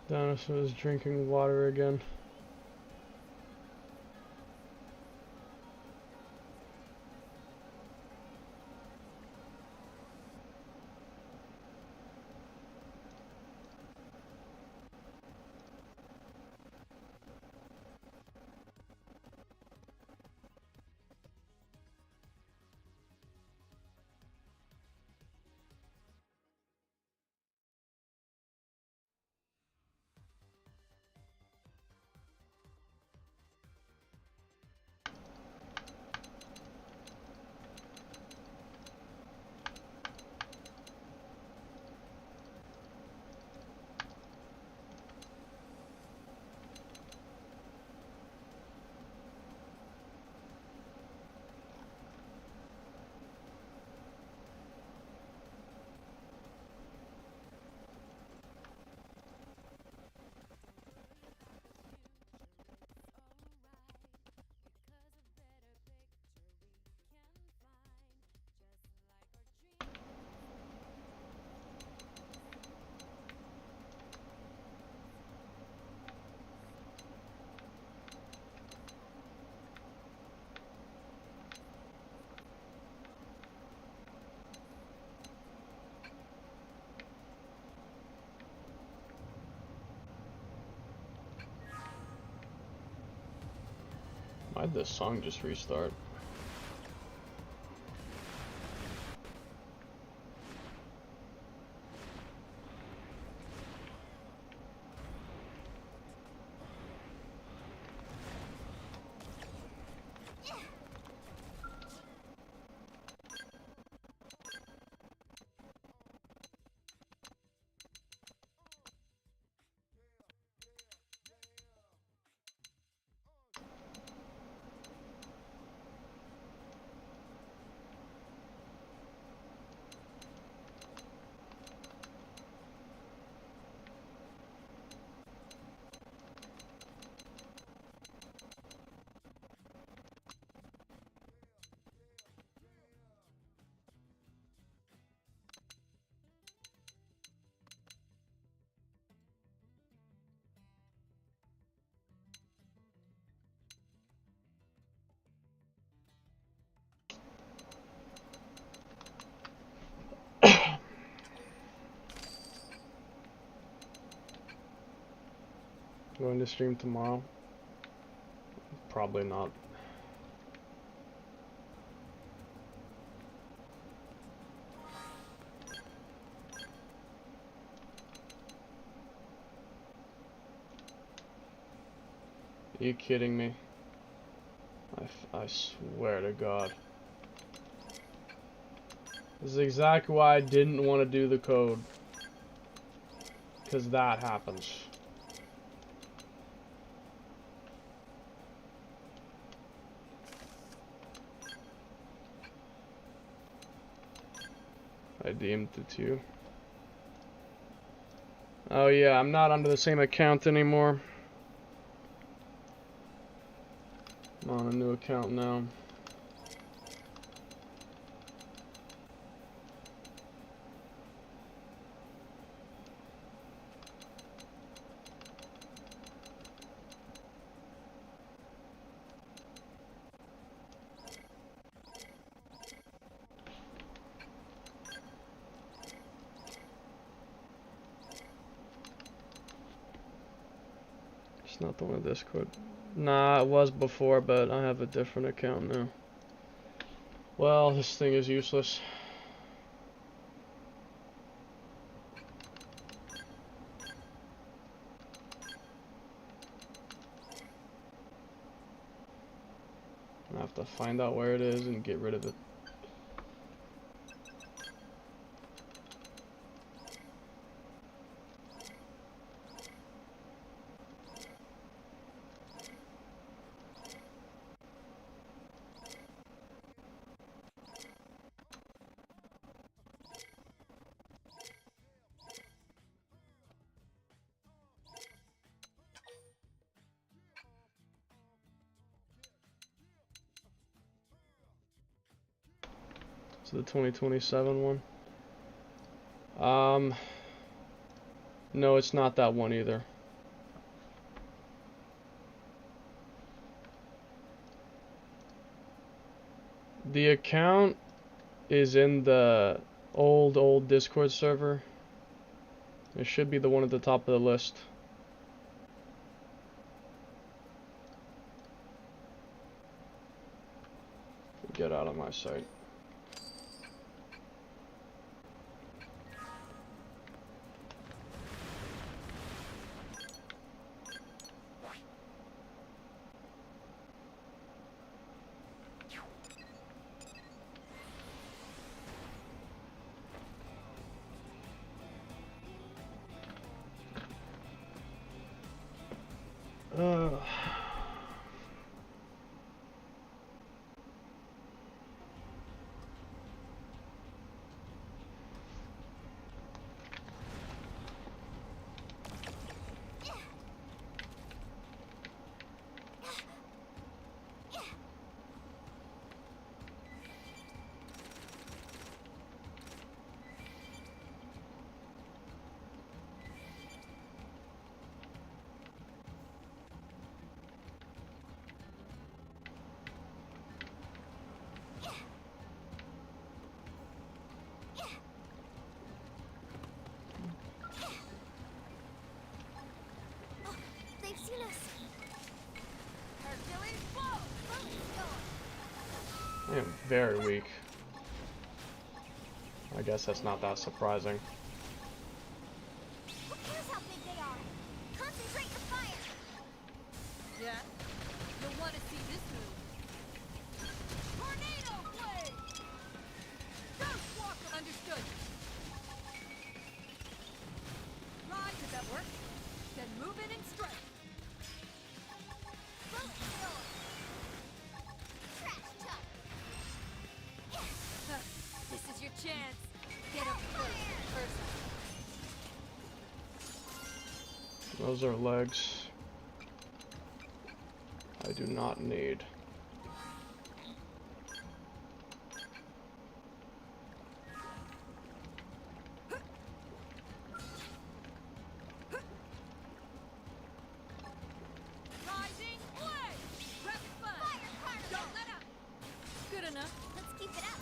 Dinosaur's drinking water again. Why'd this song just restart? Going to stream tomorrow? Probably not. Are you kidding me? I swear to God. This is exactly why I didn't want to do the code. Because that happens. I deemed it too. Oh yeah, I'm not under the same account anymore. I'm on a new account now. It's not the one in Discord. Nah, it was before, but I have a different account now. Well, this thing is useless. I have to find out where it is and get rid of it. So the 2027 one. No, it's not that one either. The account is in the old Discord server. It should be the one at the top of the list. Get out of my sight. I am very weak. I guess that's not that surprising. Who cares how big they are? Concentrate the fire! Yeah? You'll want to see this move. Tornado blade! Ghost walker! Understood. Right, did that work? Then move in and strike. Bullet storm! Trash talk! This is your chance. Get up first. Those are legs. I do not need. Rising blade! Rapid fire! Fire carnival! Don't let up! Good enough. Let's keep it up!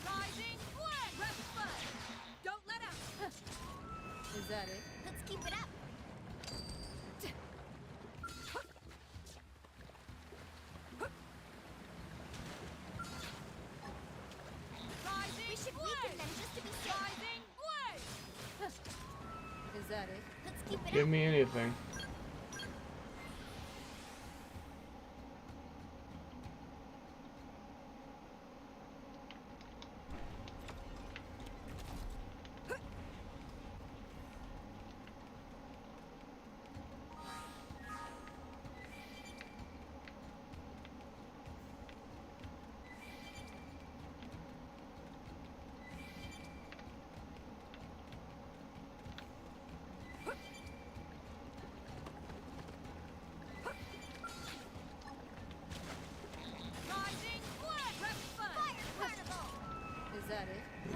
Rising blade! Rapid fire! Don't let up! Is that it? Let's keep it up! Rising We should blade! weaken them just to be safe! Rising blade! Is that it? Let's keep it Give up! me anything.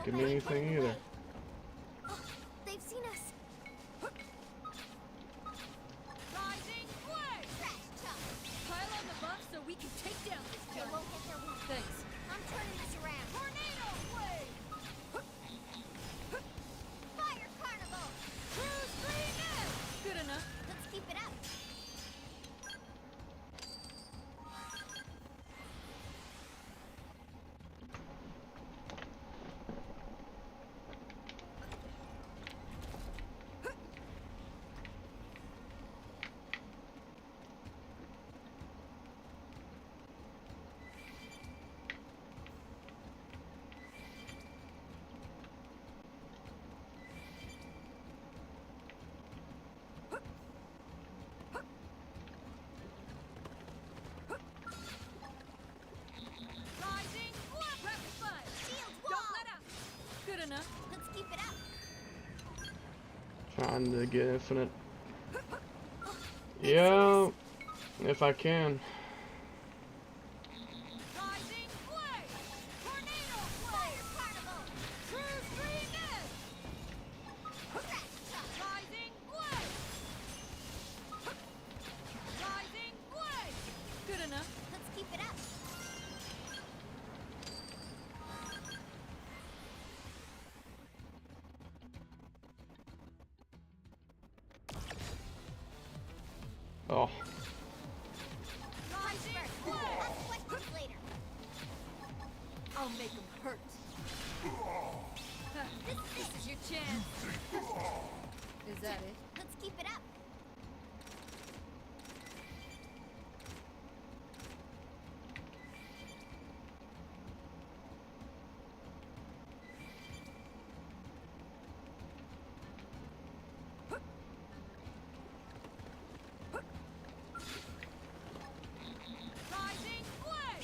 give me anything either. Oh, they've seen us. Rising way! Trash talk. Pile on the buff so we can take down this They gun. won't get their wings. Thanks. I'm turning this around. Tornado wave! Fire carnival. Cruise freeness! Good enough. Let's keep it up. Rising way! Rapid fire! Shield Don't wall. let up! Good enough. Let's keep it up. Trying to get infinite. Yeah, if I can. Rising way! Tornado Fire carnival. Cruise freeness! Trash talk. Rising way! Rising way! Good enough. Let's keep it up. Oh, Rising First, way! ask questions later. I'll make them hurt. This is your chance. Is that it? Let's keep it up. Rising way!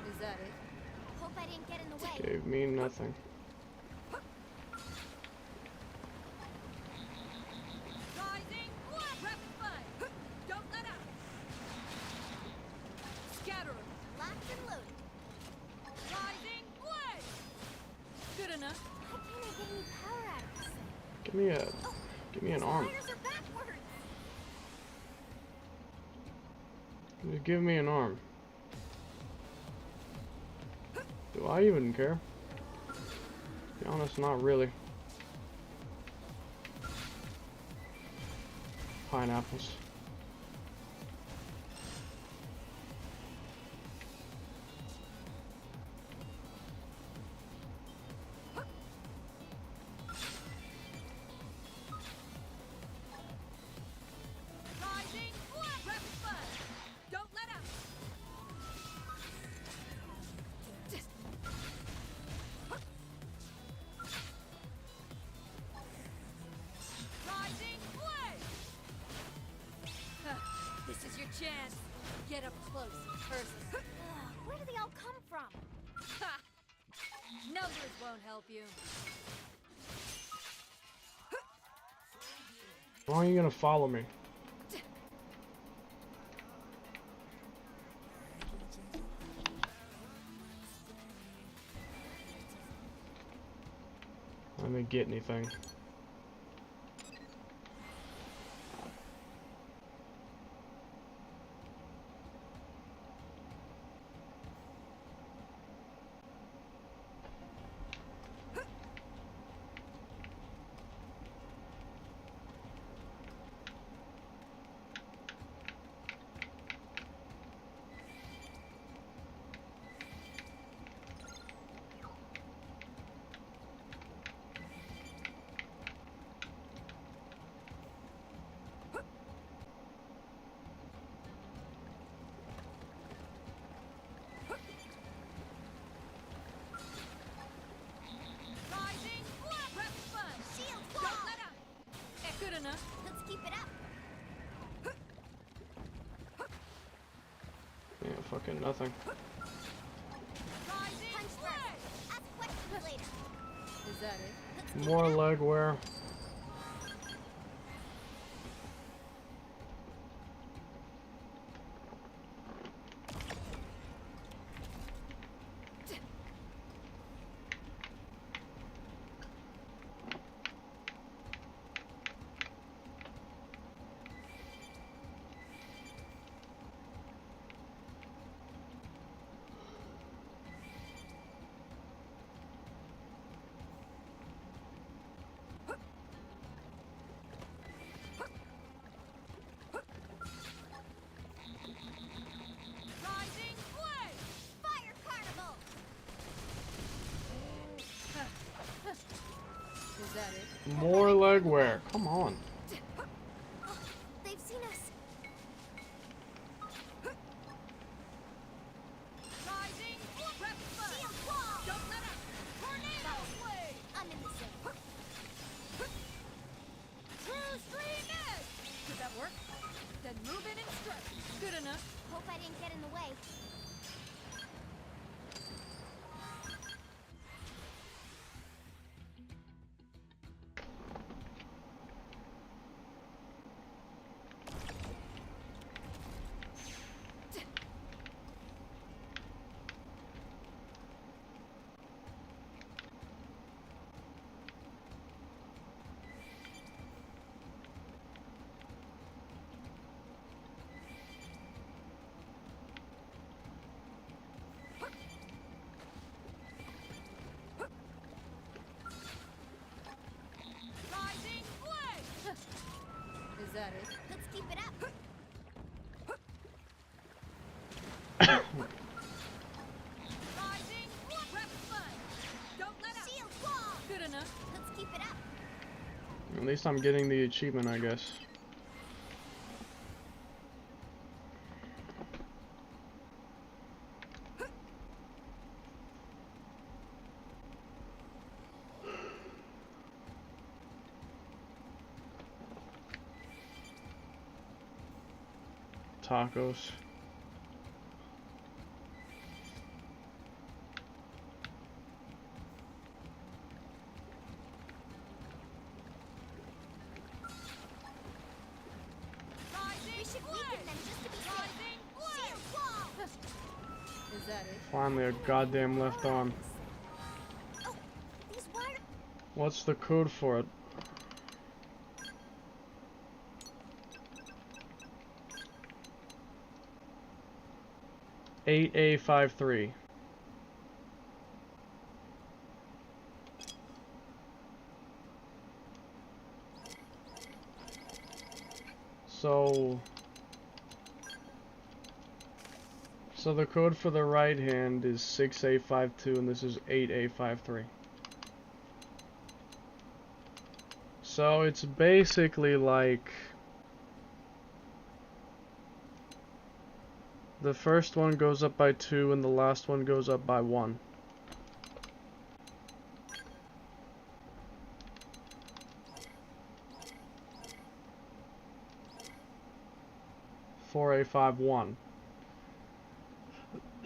Is that it? Hope I didn't get in the way. gave me nothing. Rising way! Rapid fire! Don't let up! Scatter 'em. Locked and loaded. Rising way! Good enough. Why can't I get any power out of this thing? Give me an arm. Spiders are backwards. Just give me an arm. Do I even care? To be honest, not really. Pineapples. Rising way! Rapid fire! Don't let up! Rising way! This is your chance. Get up close and personal. Ugh, where do they all come from? Ha! Numbers won't help you. Why are you gonna follow me? I didn't get anything. Rising way! Rapid fire! Shield Don't wall. let up! Good enough. Let's keep it up. Yeah, fucking nothing. Rising Punch way! first. Ask questions later. Is that it? Let's keep More it up. leg wear. More leg wear. Come on. They've seen us. Rising, rep fun. Shield wall. Don't let up. Tornado blade. I'm in the zone. True stream edge. Did that work? Then move in and strike. Good enough. Hope I didn't get in the way. Rising blade. Is that it? Let's keep it up. Rising, rep fun. Don't let up. Shield wall. Good enough. Let's keep it up. At least I'm getting the achievement, I guess. Tacos. Rising, We should weaken them just to be safe. Rising blade. Shield wall. Is that it? Finally, a goddamn left arm. Oh, these wire. What's the code for it? $8A53. So the code for the right hand is 6A52 and this is 8A53. So it's basically like the first one goes up by 2 and the last one goes up by 1. For A51.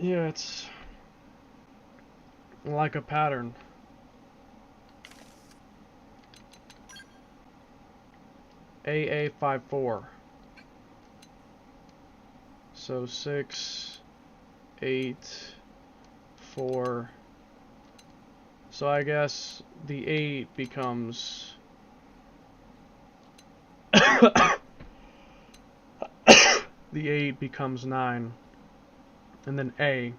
Yeah, it's like a pattern. AA54. So 6, 8, 4. So I guess the 8 becomes the 8 becomes 9. And then A.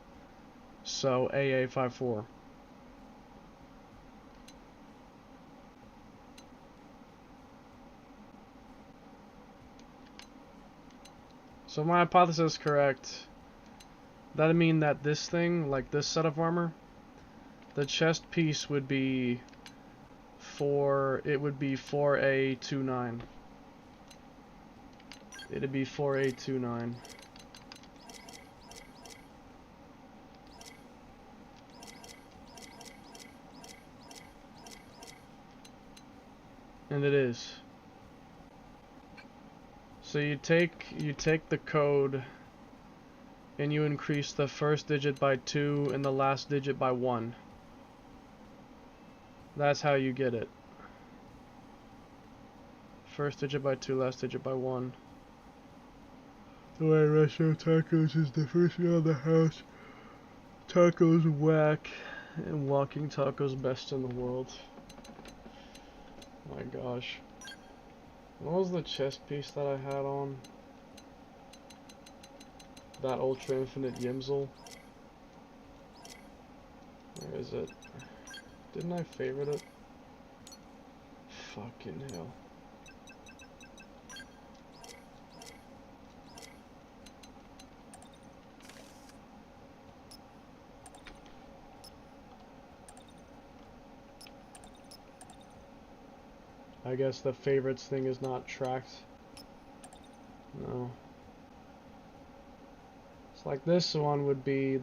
So AA54. So if my hypothesis is correct, that'd mean that this thing, like this set of armor, the chest piece would be it would be 4A29. It'd be 4A29. And it is. So you take the code and you increase the first digit by 2 and the last digit by 1. That's how you get it. First digit by 2, last digit by 1. The way Retro Tacos is the first year of the house. Tacos whack and walking tacos best in the world. My gosh. What was the chest piece that I had on? That Ultra Infinite Yimzel? Where is it? Didn't I favorite it? Fucking hell. I guess the favorites thing is not tracked. No. It's like this one would be,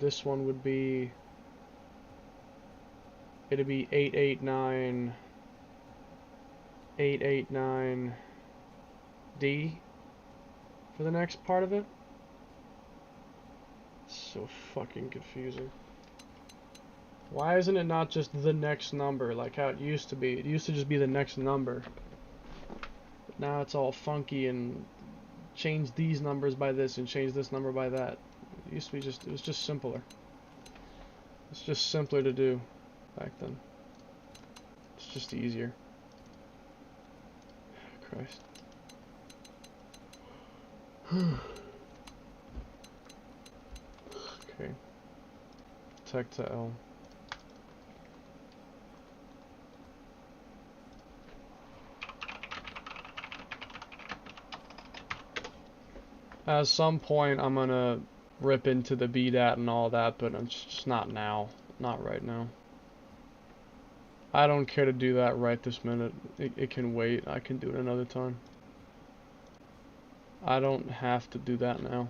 it'd be 889D for the next part of it. So fucking confusing. Why isn't it not just the next number like how it used to be? It used to just be the next number. But now it's all funky and change these numbers by this and change this number by that. It used to be just, it was just simpler. It's just simpler to do back then. It's just easier. Christ. Okay. Tech to L. At some point, I'm gonna rip into the BDAT and all that, but it's just not now. Not right now. I don't care to do that right this minute. It can wait. I can do it another time. I don't have to do that now.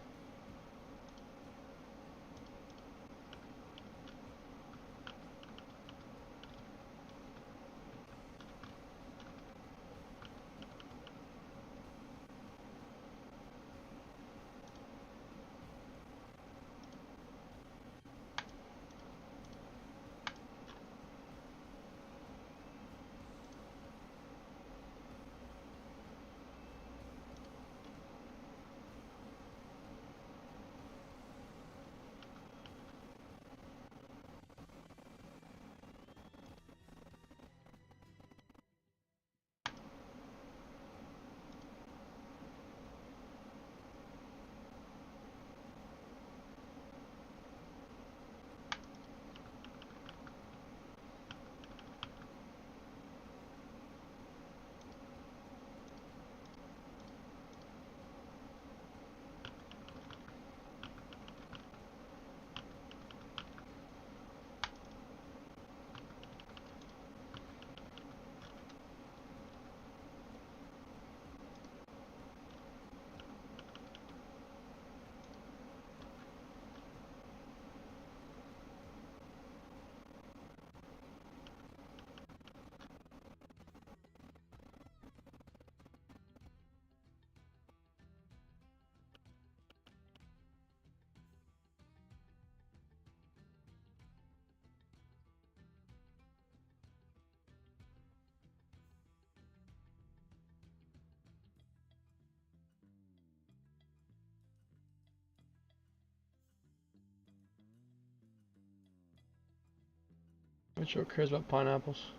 Which one cares about pineapples?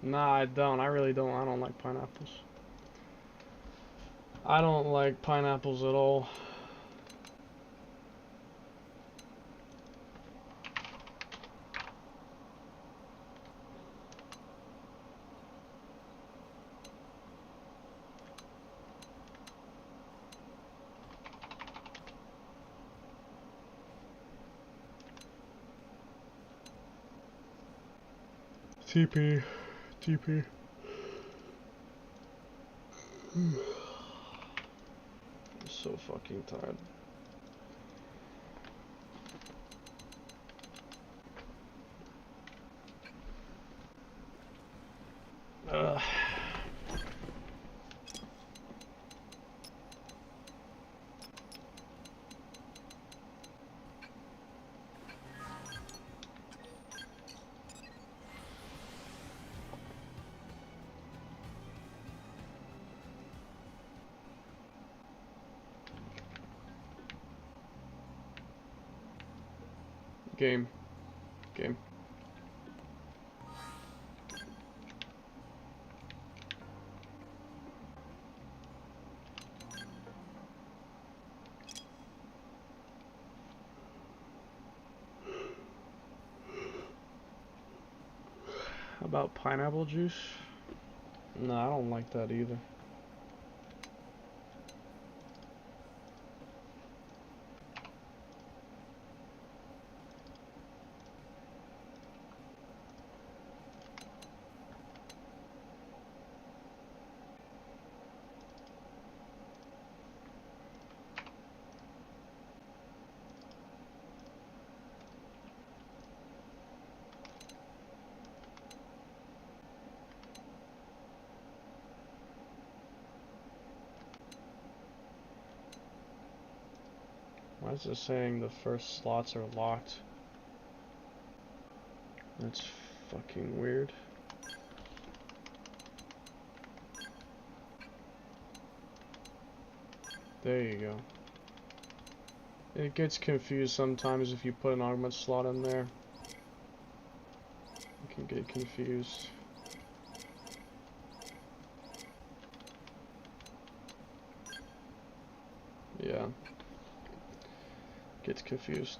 Nah, I don't. I really don't. I don't like pineapples. I don't like pineapples at all. TP. TP. I'm so fucking tired. Ugh. Game. Game. About pineapple juice? No, I don't like that either. Why is it saying the first slots are locked? That's fucking weird. There you go. It gets confused sometimes if you put an augment slot in there. You can get confused. Yeah. Gets confused.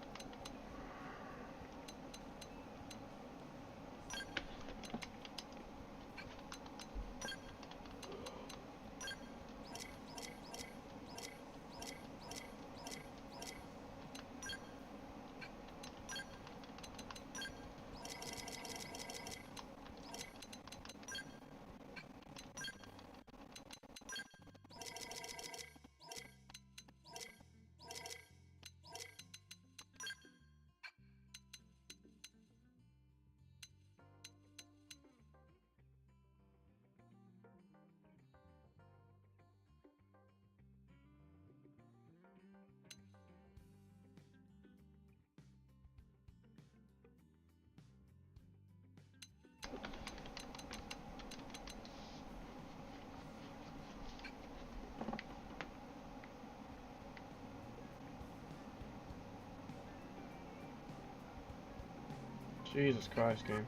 Jesus Christ, game.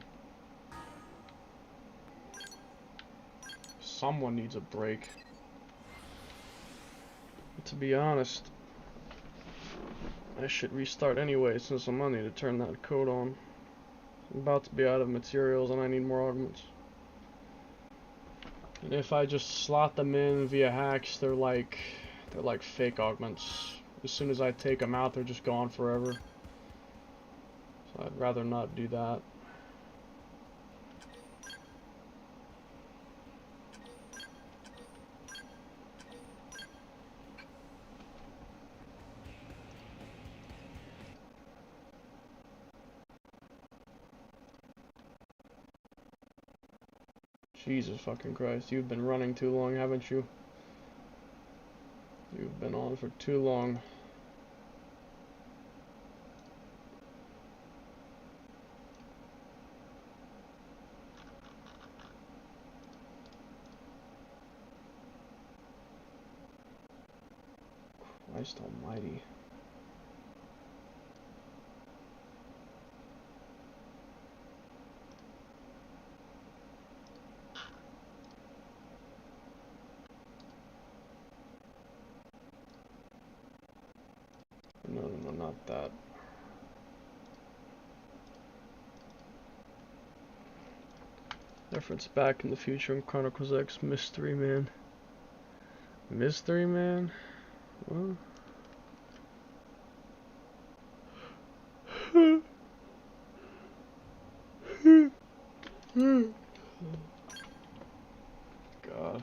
Someone needs a break. To be honest, I should restart anyway since I'm gonna need to turn that code on. I'm about to be out of materials and I need more augments. And if I just slot them in via hacks, they're like fake augments. As soon as I take them out, they're just gone forever. So I'd rather not do that. Jesus fucking Christ, you've been running too long, haven't you? You've been on for too long. Christ almighty. No, not that. Reference Back in the Future in Chronicles X Mystery Man. Mystery Man? What? God.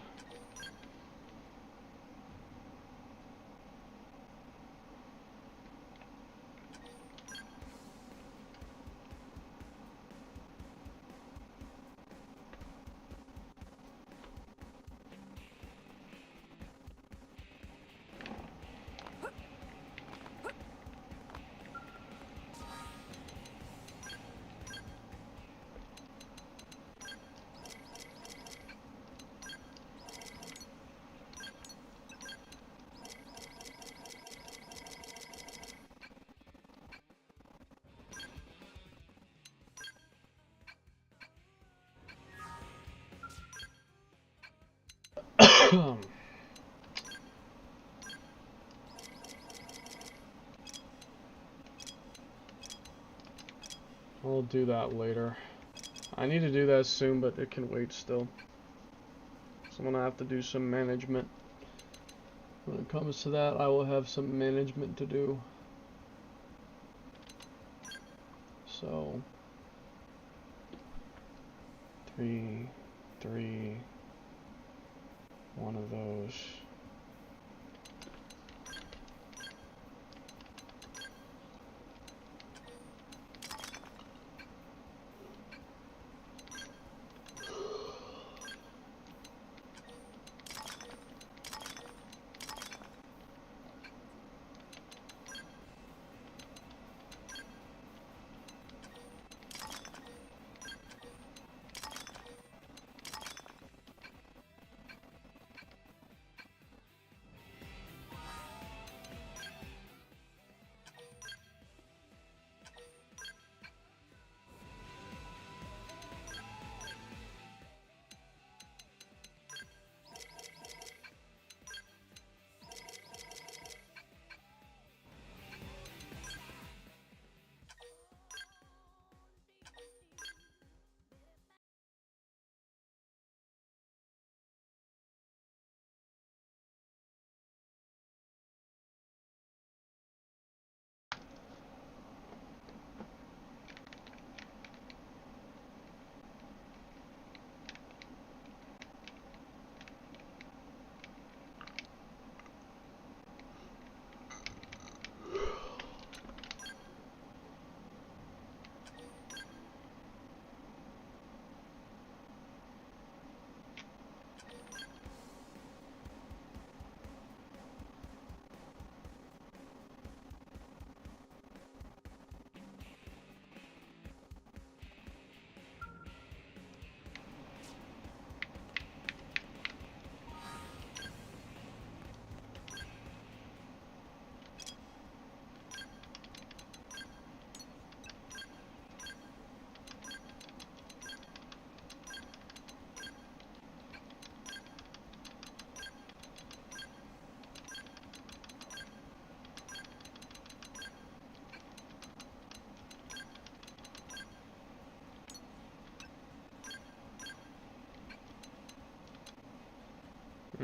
I'll do that later. I need to do that soon, but it can wait still. So I'm gonna have to do some management. When it comes to that, I will have some management to do. So 3, one of those.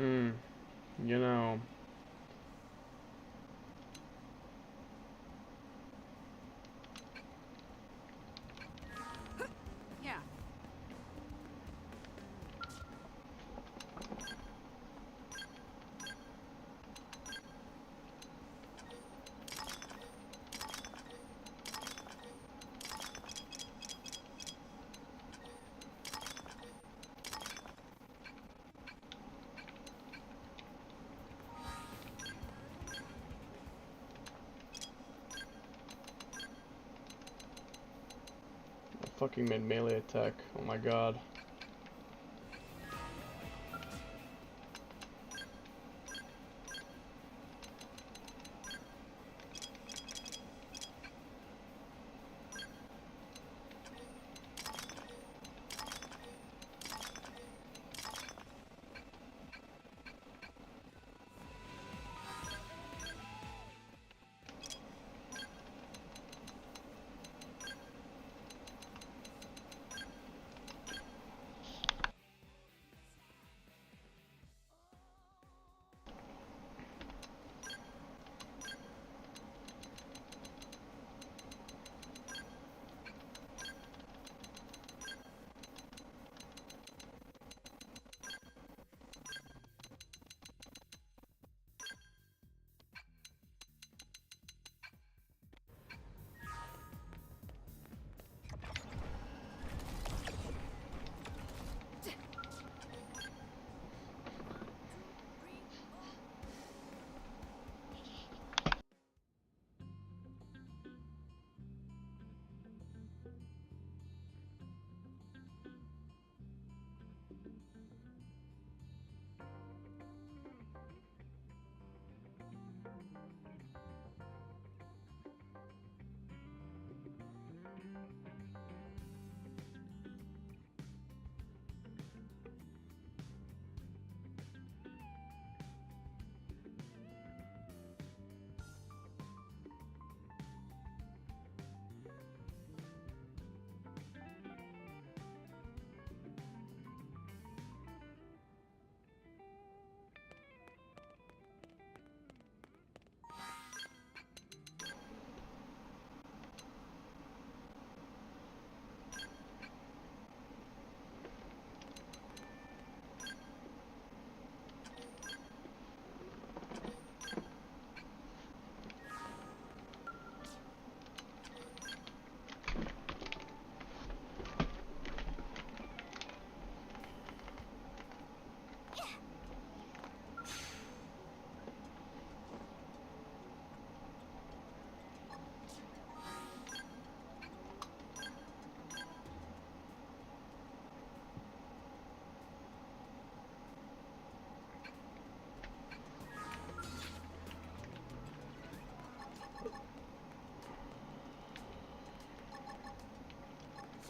Hmm. You know. Yeah. I fucking made melee attack. Oh my god.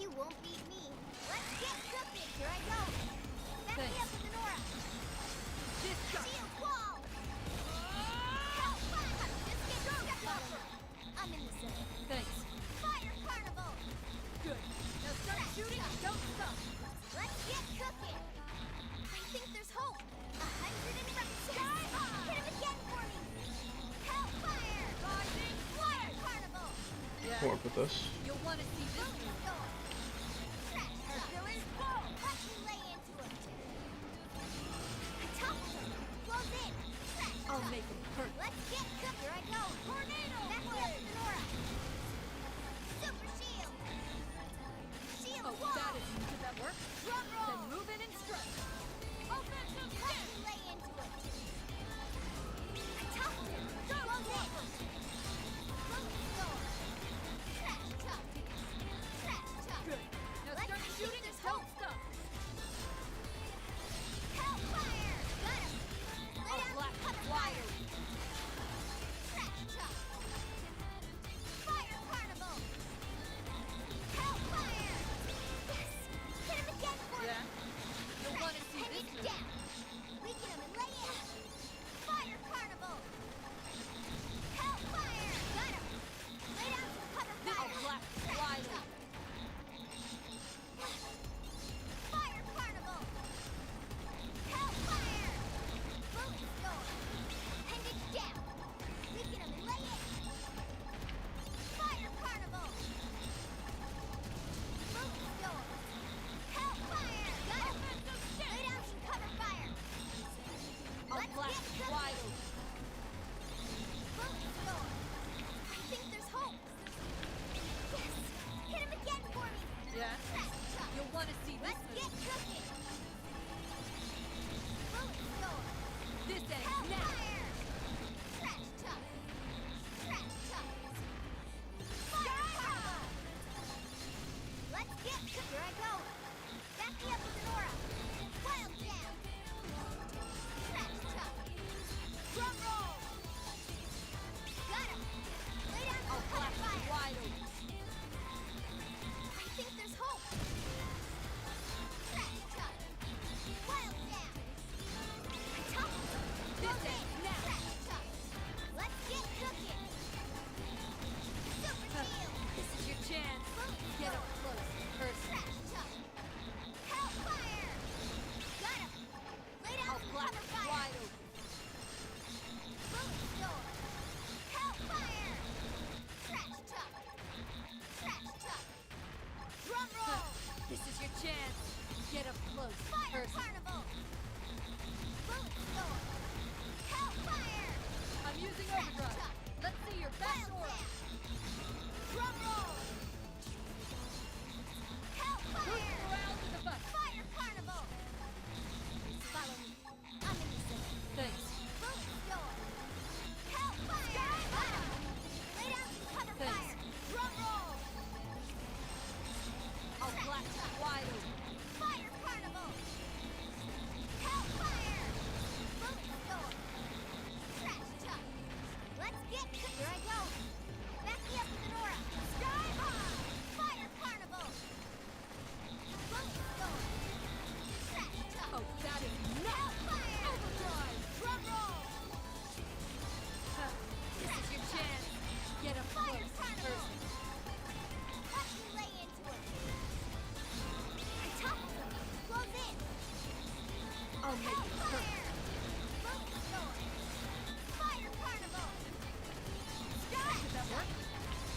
You won't beat me. Let's get cooking. Here I go. Back me Thanks. up with an aura. Discharge. Shield wall. Hellfire. Just get step over. I'm in the zone. Thanks. Fire carnival. Good. Now start shooting and don't stop. Let's get cooking. I think there's hope. 100 and sky. Hit him again for me. Hellfire. Rising. Fire carnival. Yeah. Work with this. You'll want to see this Boom move. storm. Trash Hercules, talk. go! Let's lay into him. Close in. Trash I'll talk. make him hurt. Let's get cooked. Here I go. Tornado. Back me up with an aura. Super shield. Shield Oh, wall. that isn't. Did that work? Drum roll. Then move in and strike. Offensive Let's hit. lay into it. Close in. Boom storm. Trash talk. Trash talk. Good. Now Let's start see shooting this and don't stop. Hellfire. Got him. Lay I'll down blast some cover wide fire. open. overdrive. Let's see your best aura. Drum roll! Boost Hellfire! morale to the bus. Fire carnival! Follow me. I'm in the center. Thanks. Bullet storm! Hellfire! Skyfire! Lay down some cover Thanks. fire! Drum roll! I'll blast you wide open. Fire carnival! Hellfire! Bullet storm! Trash chuck! Let's get here I go! Back me up with an aura! Sky high! Fire carnival! Bullet storm! Trash chuck! Oh, that is Hellfire! overdrive. Drum roll! Huh. This is your chance. Get up Fire close, carnival! person. Watch me lay into it! I toppled him! Close in! I'll make it hurt. Hellfire! Bullet storm! Fire carnival! Sky Did that work?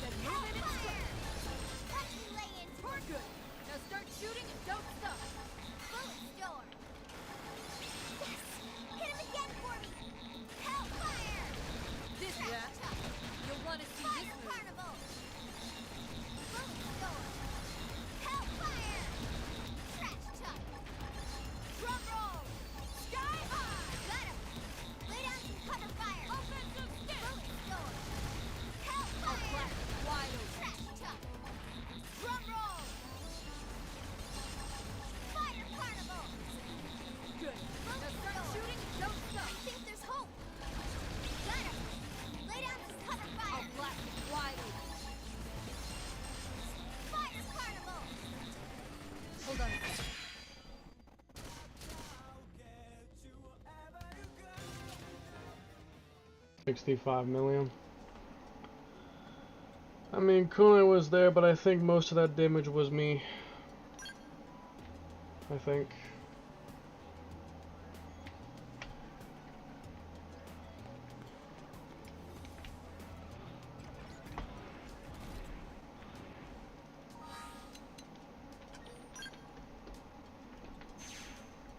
Then move in and Hellfire! strike. Watch me lay into We're it! good. Now start shooting and don't stop. Bullet storm! Yes! Hit him again for me! Hellfire! This, Trash yeah? chuck! You'll want to see Fire this move. carnival! Bullet storm! Hellfire! Trash chuck! Drum roll! Sky high! Got him! Lay down some cover fire! Offensive stick. Bullet storm! I'll Hellfire! blast you wide open. Trash chuck! Drum roll! Fire carnival! Good. Now start shooting and don't I stop. think there's hope! Got him! Lay down some cover fire! I'll blast you wide open. Fire carnival! Hold on a second. $65 million. I mean, Kunai was there, but I think most of that damage was me. I think.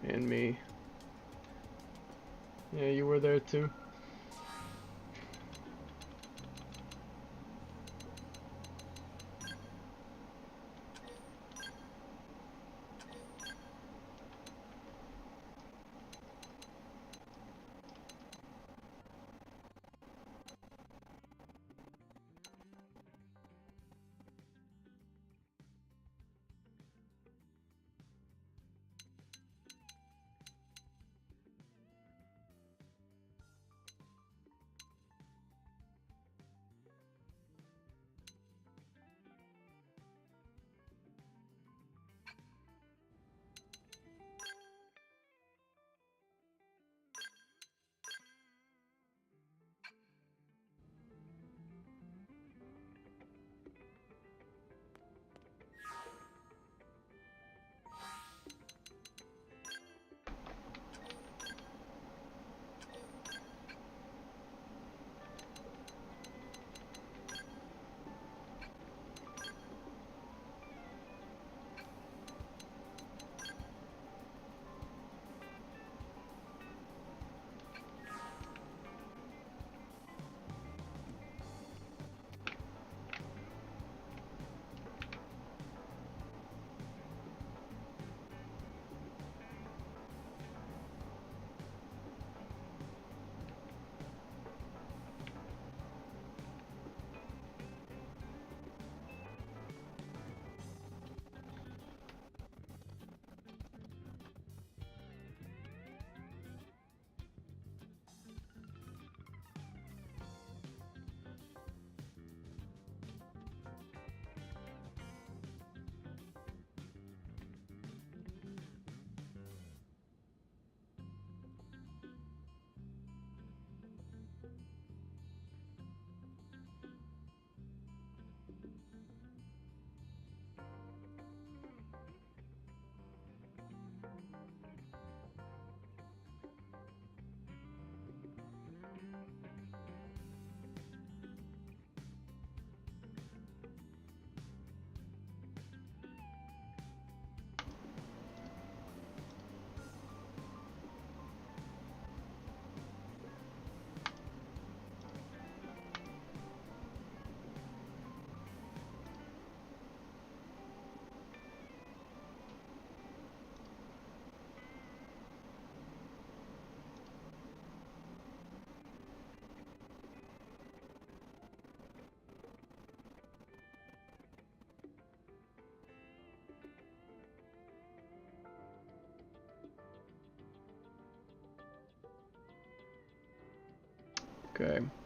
And me. Yeah, you were there too. Okay.